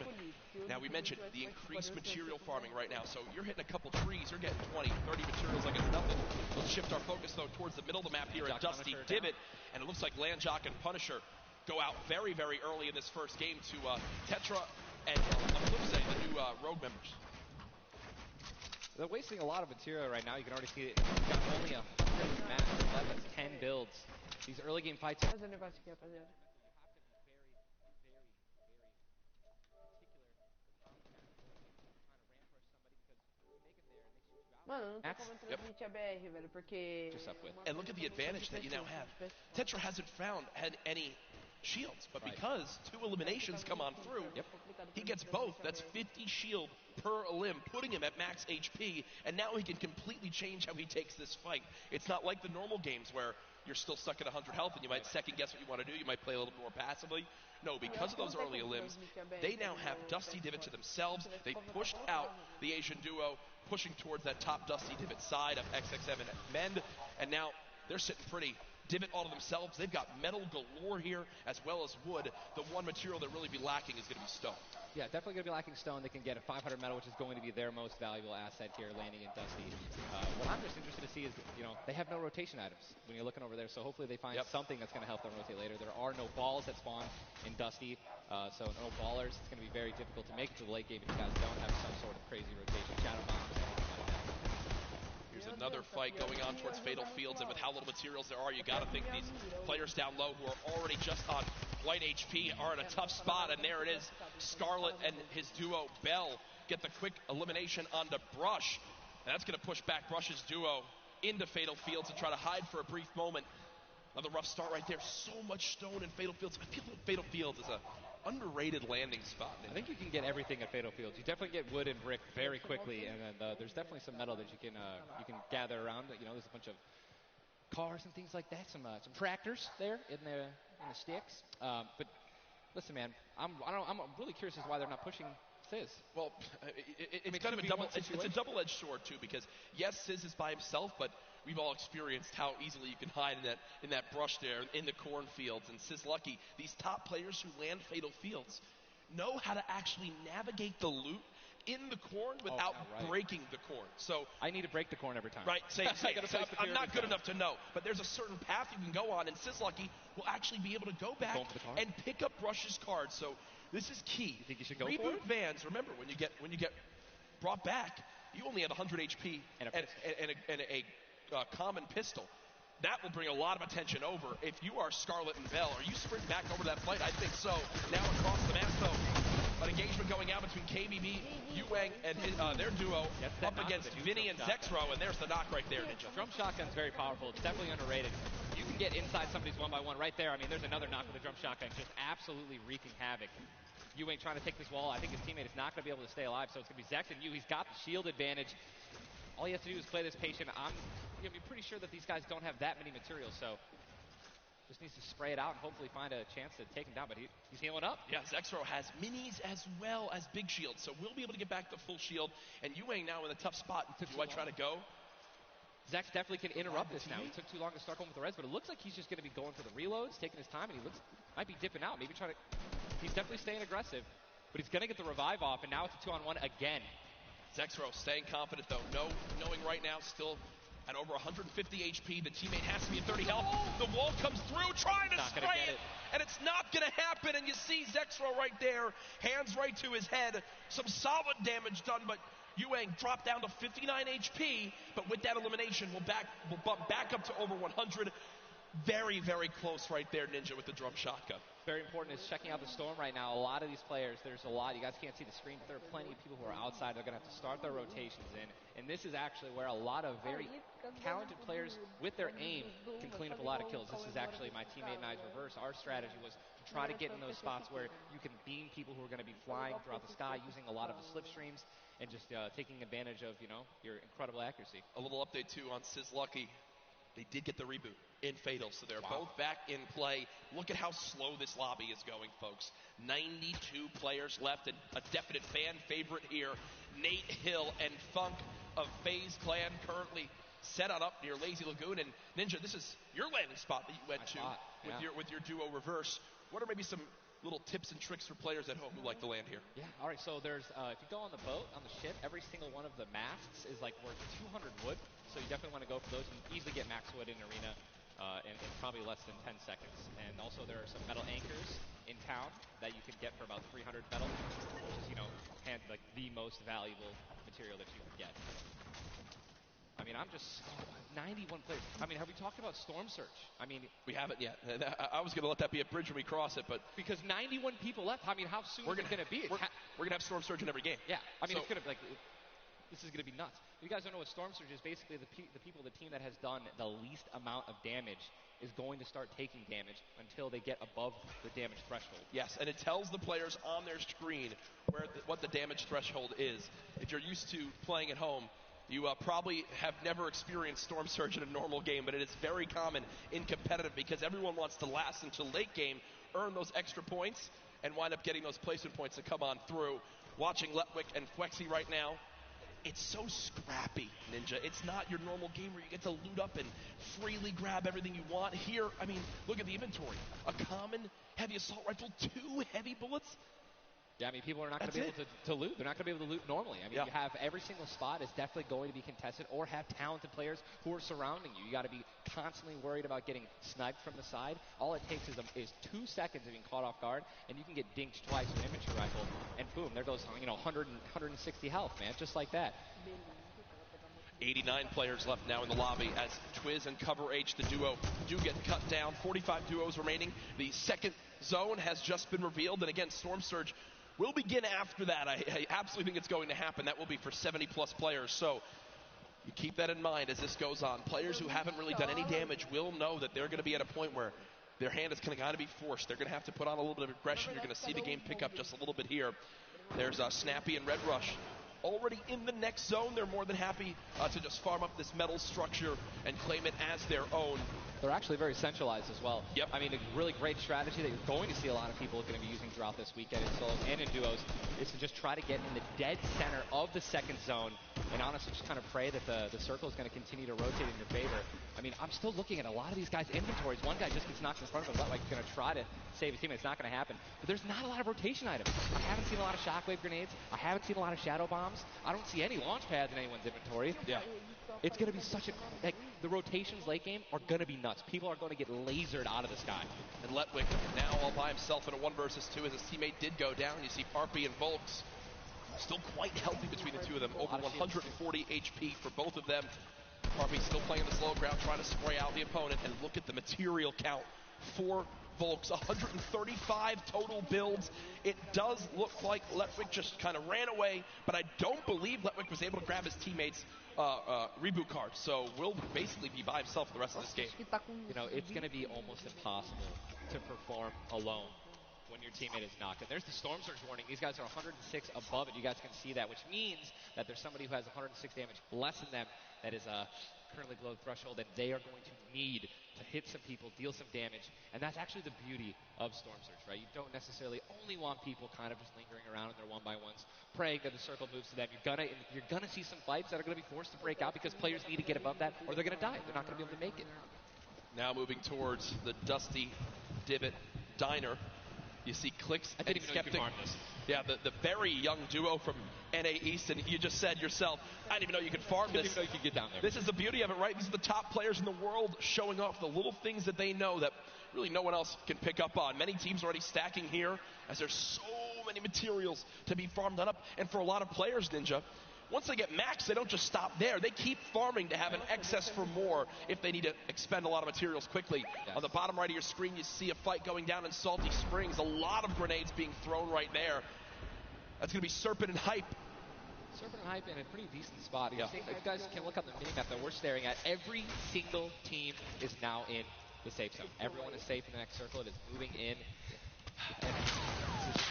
Now, we mentioned the increased material farming right now, so you're hitting a couple trees, you're getting 20, 30 materials like it's nothing. Let's shift our focus, though, towards the middle of the map here at Dusty Divot, and it looks like Landjock and Punisher go out very, very early in this first game to Tetra and the new Rogue members. They're wasting a lot of material right now. You can already see it. They've got only 100 maps left. That's 10 builds. These early game fights. Mano, não tem como transmitir a BR, velho, porque... And look at the advantage that you now have. Tetra hasn't had any shields, but because 2 eliminations come on through, he gets both. That's 50 shield per elim, putting him at max HP, and now he can completely change how he takes this fight. It's not like the normal games where you're still stuck at 100 health and you might second guess what you want to do. You might play a little bit more passively. No, because of those early elims, they now have Dusty Divot to themselves. They pushed out the Asian duo, pushing towards that top Dusty Divot side of XXM and Mend, and now they're sitting pretty. Divot all to themselves. They've got metal galore here as well as wood. The one material that really be lacking is going to be stone. Yeah, definitely going to be lacking stone. They can get a 500 metal, which is going to be their most valuable asset here, landing in Dusty. What I'm just interested to see is, you know, they have no rotation items when you're looking over there, so hopefully they find something that's going to help them rotate later. There are no balls that spawn in Dusty, so no ballers. It's going to be very difficult to make it to the late game if you guys don't have some sort of crazy rotation. Shadow bombs, anything like that. Here's another fight going on towards Fatal Fields, and with how little materials there are, you got to think these players down low who are already just on light HP are in a tough spot, and there it is. Scarlet and his duo, Bell, get the quick elimination onto Brush, and that's going to push back Brush's duo into Fatal Fields and try to hide for a brief moment. Another rough start right there. So much stone in Fatal Fields. I feel like Fatal Fields is a underrated landing spot. I think you can get everything at Fatal Fields. You definitely get wood and brick very quickly, and then there's definitely some metal that you can gather around. You know, there's a bunch of cars and things like that. Some tractors there in the sticks. But listen, man, I'm really curious as to why they're not pushing Sizz. Well, it's kind of a double-edged sword too, because yes, Sizz is by himself, but we've all experienced how easily you can hide in that brush there in the cornfields. And Sizz Lucky, these top players who land Fatal Fields know how to actually navigate the loot in the corn without breaking the corn. So I need to break the corn every time. Right, same. I'm not good enough to know, but there's a certain path you can go on, and Sizz Lucky will actually be able to go back and pick up Brush's cards. So this is key. You think you should go Reboot for it? Vans, remember, when you get brought back, you only had 100 HP and a common pistol. That will bring a lot of attention over. If you are Scarlet and Bell, are you sprinting back over that fight? I think so. Now across the map, though, an engagement going out between KBB, Yuang, and their duo up against Vinny and Zexro, and there's the knock right there, Ninja. Drum shotgun's very powerful. It's definitely underrated. You can can get inside somebody's 1-by-1 right there. I mean, there's another knock with a drum shotgun, just absolutely wreaking havoc. Ewing trying to take this wall. I think his teammate is not going to be able to stay alive, so it's going to be Zex and Yu. He's got the shield advantage. All you have to do is play this patient. I'm going to be pretty sure that these guys don't have that many materials, so just needs to spray it out and hopefully find a chance to take him down, but he's healing up. Yeah, Zexro has minis as well as big shields, so we'll be able to get back to full shield. And Ewing now in a tough spot. Do I try to go? Zex definitely can interrupt this now. He took too long to start going with the res, but it looks like he's just going to be going for the reloads, taking his time, and he might be dipping out, maybe trying to. He's definitely staying aggressive, but he's going to get the revive off, and now it's a 2-on-1 again. Zexro staying confident though, knowing right now still at over 150 HP. The teammate has to be at 30 health. The wall comes through, trying to spray it, and it's not going to happen. And you see Zexro right there, hands right to his head. Some solid damage done, but Ewing dropped down to 59 HP. But with that elimination, we'll bump back up to over 100. Very, very close right there, Ninja, with the drum shotgun. Very important is checking out the storm right now. A lot of these players, there's a lot. You guys can't see the screen, but there are plenty of people who are outside. They're going to have to start their rotations in. And this is actually where a lot of very talented players with their aim can clean up a lot of kills. This is actually my teammate and I's reverse. Our strategy was to try to get in those spots where you can beam people who are going to be flying throughout the sky using a lot of the slipstreams and just taking advantage of, your incredible accuracy. A little update, too, on Sizlucky. They did get the reboot in Fatal, so they're both back in play. Look at how slow this lobby is going, folks. 92 players left, and a definite fan favorite here. Nate Hill and Funk of FaZe Clan currently set on up near Lazy Lagoon. And Ninja, this is your landing spot that you went to with your duo reverse. What are maybe some little tips and tricks for players at home who like to land here? Yeah, all right, so there's, if you go on the boat, on the ship, every single one of the masts is like worth 200 wood, so you definitely want to go for those. You can easily get max wood in arena in probably less than 10 seconds. And also there are some metal anchors in town that you can get for about 300 metal, which is, like the most valuable material that you can get. I mean, I'm just 91 players. I mean, have we talked about Storm Surge? I mean, we haven't yet. I was going to let that be a bridge when we cross it, but because 91 people left. I mean, how soon is it going to be? We're going to have Storm Surge in every game. Yeah, I mean, it's going to be like this is going to be nuts. If you guys don't know what Storm Surge is, basically the team that has done the least amount of damage is going to start taking damage until they get above the damage threshold. Yes, and it tells the players on their screen what the damage threshold is. If you're used to playing at home, you probably have never experienced Storm Surge in a normal game, but it is very common in competitive because everyone wants to last until late game, earn those extra points, and wind up getting those placement points to come on through. Watching Letwick and Flexi right now, it's so scrappy, Ninja. It's not your normal game where you get to loot up and freely grab everything you want. Here, I mean, look at the inventory. A common heavy assault rifle, 2 heavy bullets. Yeah, I mean, people are not going to be able to loot. They're not going to be able to loot normally. I mean, you have every single spot is definitely going to be contested or have talented players who are surrounding you. You got to be constantly worried about getting sniped from the side. All it takes is 2 seconds of being caught off guard, and you can get dinked twice with an infantry rifle, and boom, there goes 160 health, man, just like that. 89 players left now in the lobby as Twiz and Cover H, the duo, do get cut down. 45 duos remaining. The second zone has just been revealed, and again, Storm Surge will begin after that. I absolutely think it's going to happen. That will be for 70-plus players. So you keep that in mind as this goes on. Players who haven't really done any damage will know that they're going to be at a point where their hand is kind of be forced. They're going to have to put on a little bit of aggression. You're going to see the game pick up just a little bit here. There's Snappy and Red Rush already in the next zone. They're more than happy to just farm up this metal structure and claim it as their own. They're actually very centralized as well. Yep. I mean, a really great strategy that you're going to see a lot of people going to be using throughout this weekend in solos and in duos is to just try to get in the dead center of the second zone and honestly just kind of pray that the circle is going to continue to rotate in your favor. I mean, I'm still looking at a lot of these guys' inventories. One guy just gets knocked in front of him. Like going to try to save his team. It's not going to happen. But there's not a lot of rotation items. I haven't seen a lot of shockwave grenades. I haven't seen a lot of shadow bombs. I don't see any launch pads in anyone's inventory. Yeah. It's going to be such a, the rotations late game are going to be nuts. People are going to get lasered out of the sky. And Letwick now all by himself in a 1 versus 2 as his teammate did go down. You see Parpy and Volks still quite healthy between the two of them. Over 140 HP for both of them. Parpy still playing the slow ground, trying to spray out the opponent. And look at the material count for Volks. 135 total builds. It does look like Letwick just kind of ran away, but I don't believe Letwick was able to grab his teammates' reboot card. So will basically be by himself for the rest of this game. You know, it's going to be almost impossible to perform alone when your teammate is knocked. And there's the Storm Surge warning. These guys are 106 above it. You guys can see that, which means that there's somebody who has 106 damage less than them that is currently below the threshold, and they are going to need to hit some people, deal some damage. And that's actually the beauty of Storm Surge, right? You don't necessarily only want people kind of just lingering around in their one-by-ones, praying that the circle moves to them. You're gonna see some fights that are going to be forced to break out because players need to get above that, or they're going to die. They're not going to be able to make it. Now moving towards the Dusty Divot Diner. You see Clicks and Skeptic. Yeah, the very young duo from NA East, and you just said yourself, I didn't even know you could farm this. Didn't even know you could get down there. This is the beauty of it, right? These are the top players in the world showing off the little things that they know that really no one else can pick up on. Many teams already stacking here as there's so many materials to be farmed up. And for a lot of players, Ninja, once they get max, they don't just stop there. They keep farming to have an excess for more if they need to expend a lot of materials quickly. Yes. On the bottom right of your screen, you see a fight going down in Salty Springs. A lot of grenades being thrown right there. That's going to be Serpent and Hype. Serpent and Hype in a pretty decent spot. Yeah. If you guys can look on the mini-map that we're staring at, every single team is now in the safe zone. Everyone is safe in the next circle. It is moving in.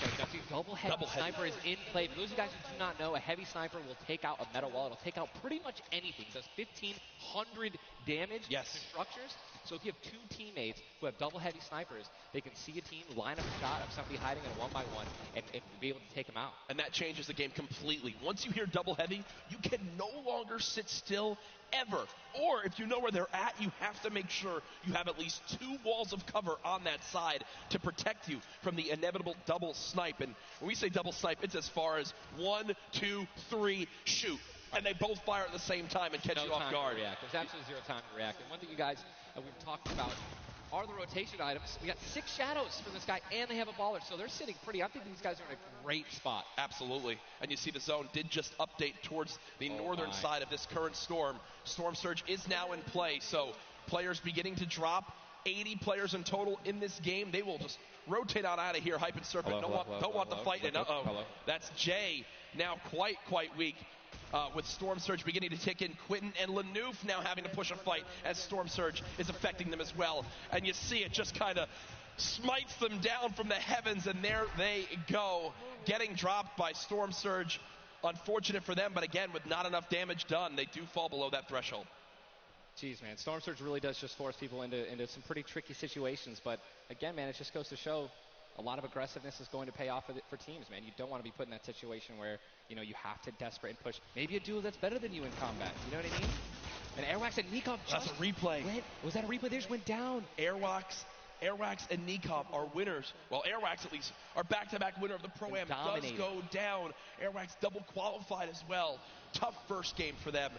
And double heavy sniper is in play. For those of you guys who do not know, a heavy sniper will take out a metal wall. It'll take out pretty much anything. It does 1,500 damage to structures. So if you have two teammates who have double heavy snipers, they can see a team, line up a shot of somebody hiding in a one-by-one, and be able to take them out. And that changes the game completely. Once you hear double heavy, you can no longer sit still ever. Or if you know where they're at, you have to make sure you have at least 2 walls of cover on that side to protect you from the inevitable double snipe. And when we say double snipe, it's as far as 1, 2, 3, shoot. And they both fire at the same time and catch you off guard. There's absolutely zero time to react. And one thing you guys we've talked about are the rotation items. We got 6 shadows for this guy, and they have a baller, so they're sitting pretty. I think these guys are in a great spot. Absolutely. And you see the zone did just update towards the northern side of this current storm. Storm Surge is now in play, so players beginning to drop. 80 players in total in this game. They will just rotate on out of here. Hype and Serpent don't want the fight. And that's Jay now quite weak. With Storm Surge beginning to tick in. Quentin and Lanouf now having to push a fight as Storm Surge is affecting them as well. And you see it just kind of smites them down from the heavens, and there they go. Getting dropped by Storm Surge. Unfortunate for them, but again, with not enough damage done, they do fall below that threshold. Jeez, man, Storm Surge really does just force people into some pretty tricky situations. But again, man, it just goes to show a lot of aggressiveness is going to pay off for teams, man. You don't want to be put in that situation where, you know, you have to desperate and push. Maybe a duo that's better than you in combat. You know what I mean? And Airwax and Nikov just... That's a replay. Was that a replay? They just went down. Airwax and Nikov are winners. Well, Airwax, at least, are back-to-back winner of the Pro-Am. Does go down. Airwax double qualified as well. Tough first game for them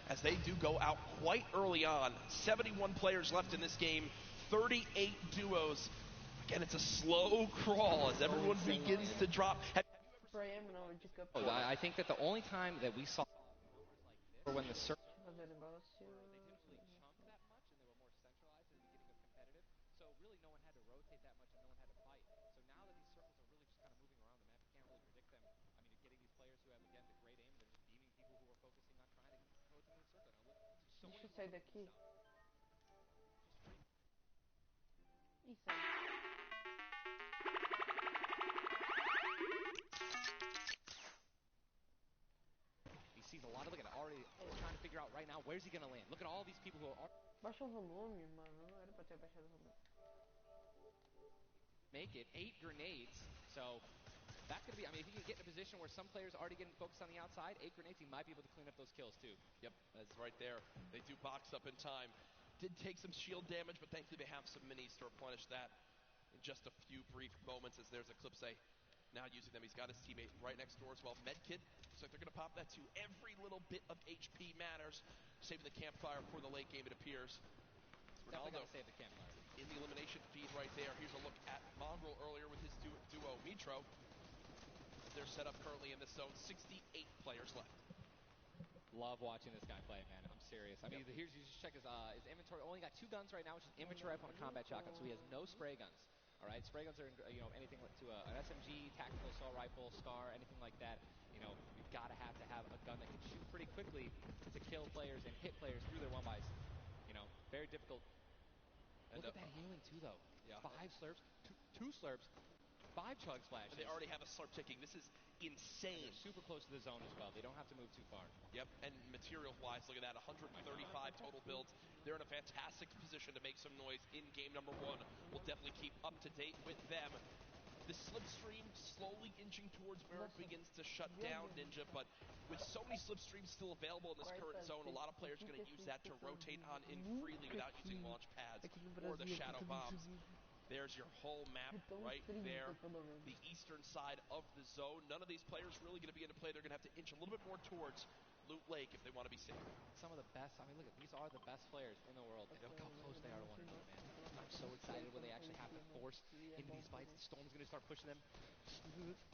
as they do go out quite early on. 71 players left in this game. 38 duos. Again, it's a slow crawl as everyone begins to drop. I think that the only time that we saw when the circle Sai daqui. He sees a lot of, look at it, already trying to figure out right now, where's he going to land? Look at all these people who are... Baixa o volume, mano. Não era pra ter baixado o volume. Make it 8 grenades, so that's going to be, I mean, if you can get in a position where some players are already getting focused on the outside, 8 grenades, he might be able to clean up those kills too. Yep, that's right there. They do box up in time. Did take some shield damage, but thankfully they have some minis to replenish that in just a few brief moments as there's Eclipse now using them. He's got his teammate right next door as well. Medkit, so they're going to pop that too. Every little bit of HP matters. Saving the campfire for the late game, it appears. Definitely got to save the campfire. In the elimination feed right there. Here's a look at Mongrel earlier with his duo Mitro. They're set up currently in this zone. 68 players left. Love watching this guy play, man. I'm serious. I mean, here's you just check his inventory. Only got 2 guns right now, which is inventory rifle and a combat shotgun, so he has no spray guns. All right, spray guns are anything to an SMG, tactical assault rifle, SCAR, anything like that. You've got to have a gun that can shoot pretty quickly to kill players and hit players through their 1-bys. Very difficult. Look at that healing too, though. Yeah. 5 slurps, 2 slurps, 5 chug splashes. They already have a slurp ticking. This is insane. They're super close to the zone as well. They don't have to move too far. Yep, and material-wise, look at that, 135 total builds. They're in a fantastic position to make some noise in game number 1. We'll definitely keep up to date with them. The slipstream slowly inching towards where it begins to shut down Ninja, but with so many slipstreams still available in this current zone, a lot of players are going to use that to rotate on in freely without using launch pads or the shadow bombs. There's your whole map right there, the eastern side of the zone. None of these players really going to be into play. They're going to have to inch a little bit more towards Loot Lake if they want to be safe. Some of the best, look at these are the best players in the world. And look how close they are to 1 and 2, man. I'm so excited when they actually have to force into these fights. The Storm's going to start pushing them.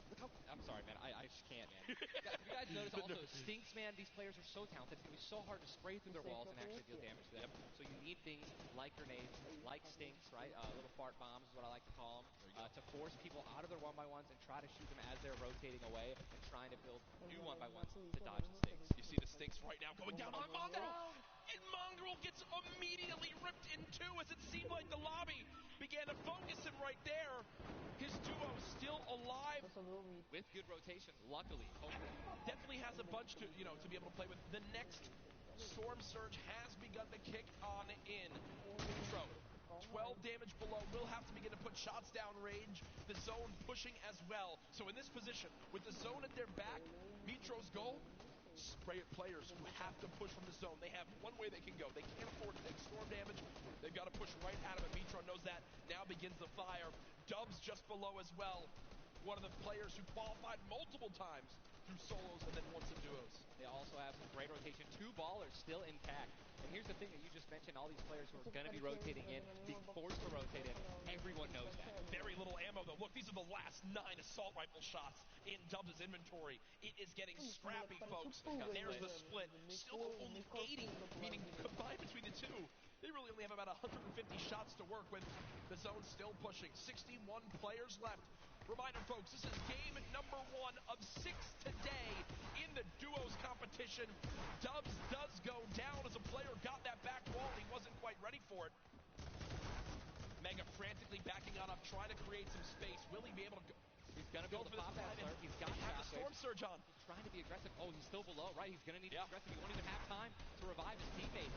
Look how, I'm sorry, man. I just can't, man. You guys notice also, Stinks, man, these players are so talented. It's going to be so hard to spray through their walls and actually deal damage to them. So you need things like grenades, like Stinks, right? Little fart bombs is what I like to call them, to force people out of their 1x1s and try to shoot them as they're rotating away and trying to build new 1x1s to dodge the Stinks. You see the Stinks right now going down on Mongrel, and Mongrel gets immediately ripped in 2 as it seemed like the lobby began to focus him right there. His duo still alive with good rotation, luckily. Definitely has a bunch to to be able to play with. The next Storm Surge has begun to kick on in. Intro. 12 damage below, will have to begin to put shots down range. The zone pushing as well. So in this position, with the zone at their back, Mitro's goal, spray at players who have to push from the zone. They have one way they can go. They can't afford to take storm damage. They've got to push right out of it. Mitro knows that. Now begins the fire. Dubs just below as well. One of the players who qualified multiple times through solos and then won some duos. They also have some great rotation. 2 ballers still intact. And here's the thing that you just mentioned, all these players who are going to be rotating in, being forced to rotate in. Everyone knows that. Very little ammo, though. Look, these are the last 9 assault rifle shots in Dubs' inventory. It is getting scrappy, folks. There's the split. Still only 80, meaning combined between the 2. They really only have about 150 shots to work with. The zone still pushing. 61 players left. Reminder, folks, this is game number 1 of 6 today in the duos competition. Dubs does go down as a player got that back wall and he wasn't quite ready for it. Mega frantically backing on up, trying to create some space. Will he be able to go? He's going to be able to pop that slurp. He's got the storm surge on. He's trying to be aggressive. Oh, he's still below, right? He's going to need to be aggressive. He won't even have time to revive his teammate.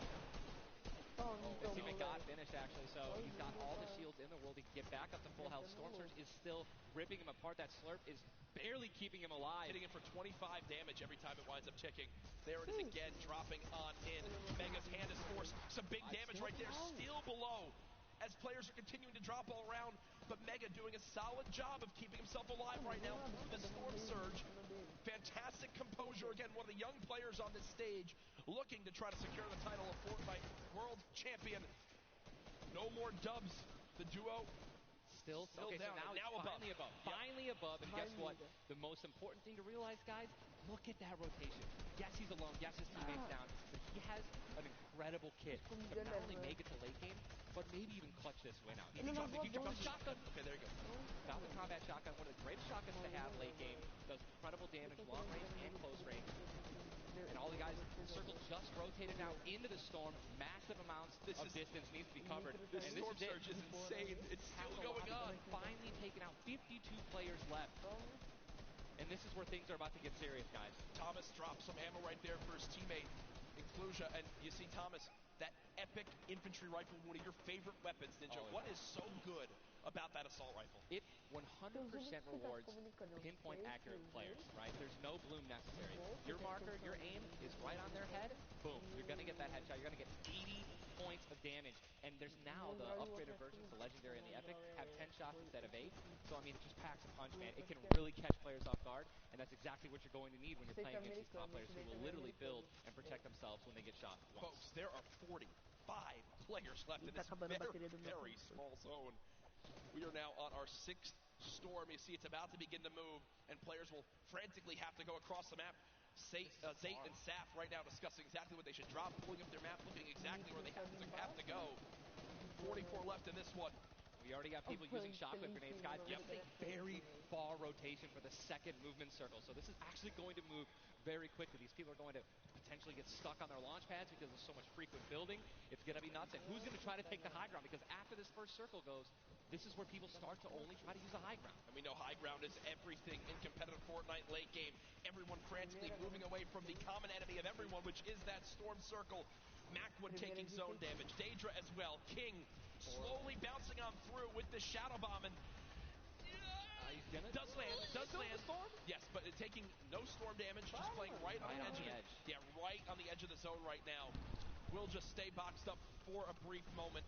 His teammate got finished, actually, so he's got all the shields in the world. He can get back up to full health. Storm Surge is still ripping him apart. That slurp is barely keeping him alive. Hitting him for 25 damage every time it winds up ticking. There it is again, dropping on in. Mega's hand is forced. Some big damage right there, still below. As players are continuing to drop all around, but Mega doing a solid job of keeping himself alive right now through the Storm Surge. Fantastic composure. Again, one of the young players on this stage looking to try to secure the title of Fortnite World Champion. No more Dubs. The duo still okay, down. So now above. Finally above. Yep. Finally above. And guess what? The most important thing to realize, guys, look at that rotation. Yes, he's alone. Yes, his teammate's down. But he has an incredible kit to not only make it to late game, but maybe even clutch this win out. He dropped the shotgun. Okay, there you go. Got the combat shotgun. One of the greatest shotguns to have late game. Does incredible damage, long range and close range. And all the guys in the circle just rotated now into the storm. Massive amounts of distance needs to be covered. This storm surge is insane. It's still going on. Finally taken out. 52 players left. And this is where things are about to get serious, guys. Thomas drops some ammo right there for his teammate, Inclusia. And you see Thomas, that epic infantry rifle, one of your favorite weapons, Ninja. What is so good about that assault rifle? It 100% rewards pinpoint accurate players, right? There's no bloom necessary. Your marker, your aim is right on their head. Boom. You're going to get that headshot. You're going to get 80 points of damage. And there's now the upgraded versions, the legendary and the epic, have 10 shots instead of 8. So, I mean, it just packs a punch, man. It can really catch players off guard. And that's exactly what you're going to need when you're playing against these top players who will literally build and protect themselves when they get shot once. Folks, there are 45 players left in this very small zone. We are now on our 6th storm. You see it's about to begin to move, and players will frantically have to go across the map. Zayt and Saf right now discussing exactly what they should drop, pulling up their map, looking exactly where they have to go. 44 left in this one. We already got people using shockwave grenades, guys. This is a very far rotation for the second movement circle, so this is actually going to move very quickly. These people are going to potentially get stuck on their launch pads because there's so much frequent building. It's going to be nuts. And who's going to try to take the high ground? Because after this first circle goes, this is where people start to only try to use the high ground. And we know high ground is everything in competitive Fortnite late game. Everyone frantically moving away from the common enemy of everyone, which is that storm circle. Macwood taking zone damage. Daedra as well. King slowly bouncing on through with the shadow bomb and does land. Yes, but taking no storm damage, just playing right on the edge of it. Yeah, right on the edge of the zone right now. Will just stay boxed up for a brief moment.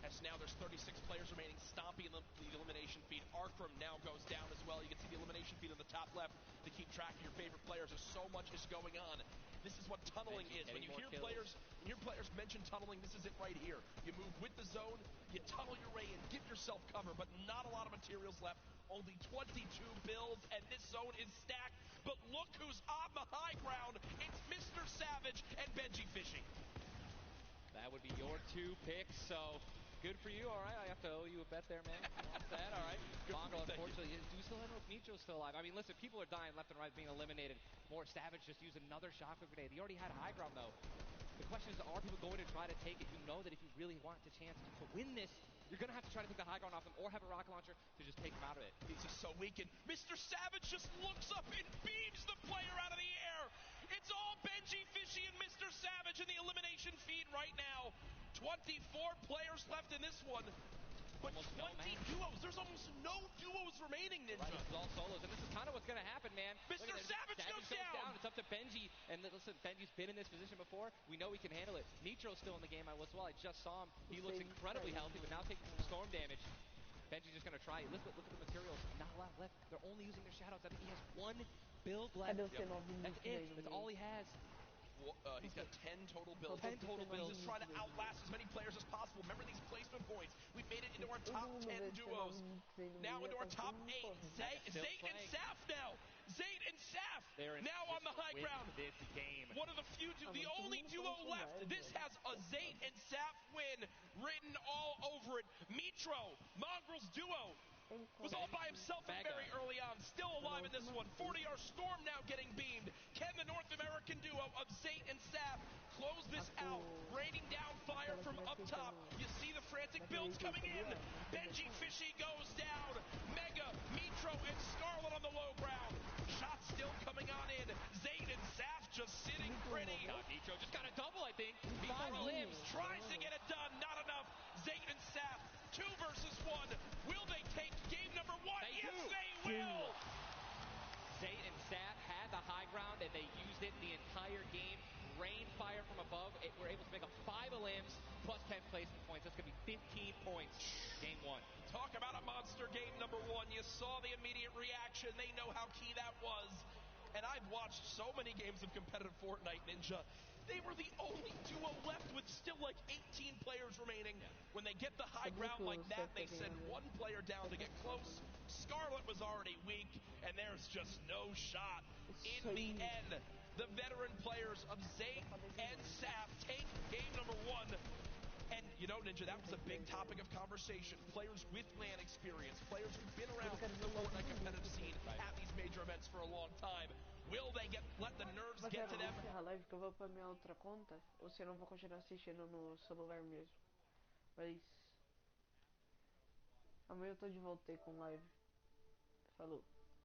As now there's 36 players remaining, stomping the elimination feed. Arkram now goes down as well. You can see the elimination feed on the top left to keep track of your favorite players. There's so much is going on. This is what tunneling is. When you hear players mention tunneling, this is it right here. You move with the zone, you tunnel your way in, give yourself cover, but not a lot of materials left. Only 22 builds, and this zone is stacked. But look who's on the high ground. It's Mr. Savage and Benji Fishing. That would be your two picks, so good for you. All right, I have to owe you a bet there, man. What's that? All right. Mongo, unfortunately, do we still have no Mitro's still alive? I mean, listen, people are dying left and right, being eliminated. More Savage just used another shockwave grenade. He already had high ground, though. The question is, are people going to try to take it? You know that if you really want the chance to win this, you're going to have to try to take the high ground off them or have a rocket launcher to just take them out of it. He's just so weakened. Mr. Savage just looks up and beams the player out of the air. It's all Benji Fishy and Mr. Savage in the elimination feed right now. 24 players left in this one. But almost 20 duos. There's almost no duos remaining, Ninja. Right, it's all solos, and this is kind of what's going to happen, man. Mr. Savage goes down. It's up to Benji, and listen, Benji's been in this position before. We know he can handle it. Nitro's still in the game as well. I just saw him. He looks incredibly healthy, but now taking some storm damage. Benji's just going to try it. Look at the materials. Not a lot left. They're only using their shadows. I think he has one build left. That's it. That's all he has. He's got 10 total builds. 10 total builds. He's just trying to outlast as many players as possible. Remember these placement points. We've made it into our top 10 duos. Now into our top 8. Zayt and Saf now. Zayt and Saf now on the high ground. This game. One of the few, the only duo left. This has a Zayt and Saf win written all over it. Mitro, Mongrel's duo, was all by himself from very early on. Still alive in this one. 40R Storm now getting beamed. Can the North American duo of Zayt and Saf close this out? Raining down fire from up top. You see the frantic builds coming in. Benji Fishy goes down. Mega, Mitro, and Scarlet on the low ground. Shots still coming on in. Zayt and Saf just sitting pretty. Mitro just got a double, I think. 5 limbs. Tries to get it done. Not enough. Zayt and Saf. 2 versus 1. Will they take game number 1? Yes, they will. Zayt and Saf had the high ground, and they used it the entire game. Rain fire from above. We're able to make up 5 limbs plus 10 placement points. That's going to be 15 points. Game 1. Talk about a monster game number 1. You saw the immediate reaction. They know how key that was. And I've watched so many games of competitive Fortnite, Ninja. They were the only duo left with still like 18 players remaining. When they get the high ground like that, they send one player down to get close. Scarlet was already weak, and there's just no shot. In the end, the veteran players of Zayt and Saf take game number 1. And, you know, Ninja, that was a big topic of conversation. Players with LAN experience, players who've been around the Fortnite competitive scene at these major events for a long time. Will they let the nerves get to them? Você encerrar a live que eu vou pra minha outra conta, ou se eu não vou continuar assistindo no celular mesmo. Mas amanhã eu tô de volta aí com live. Falou.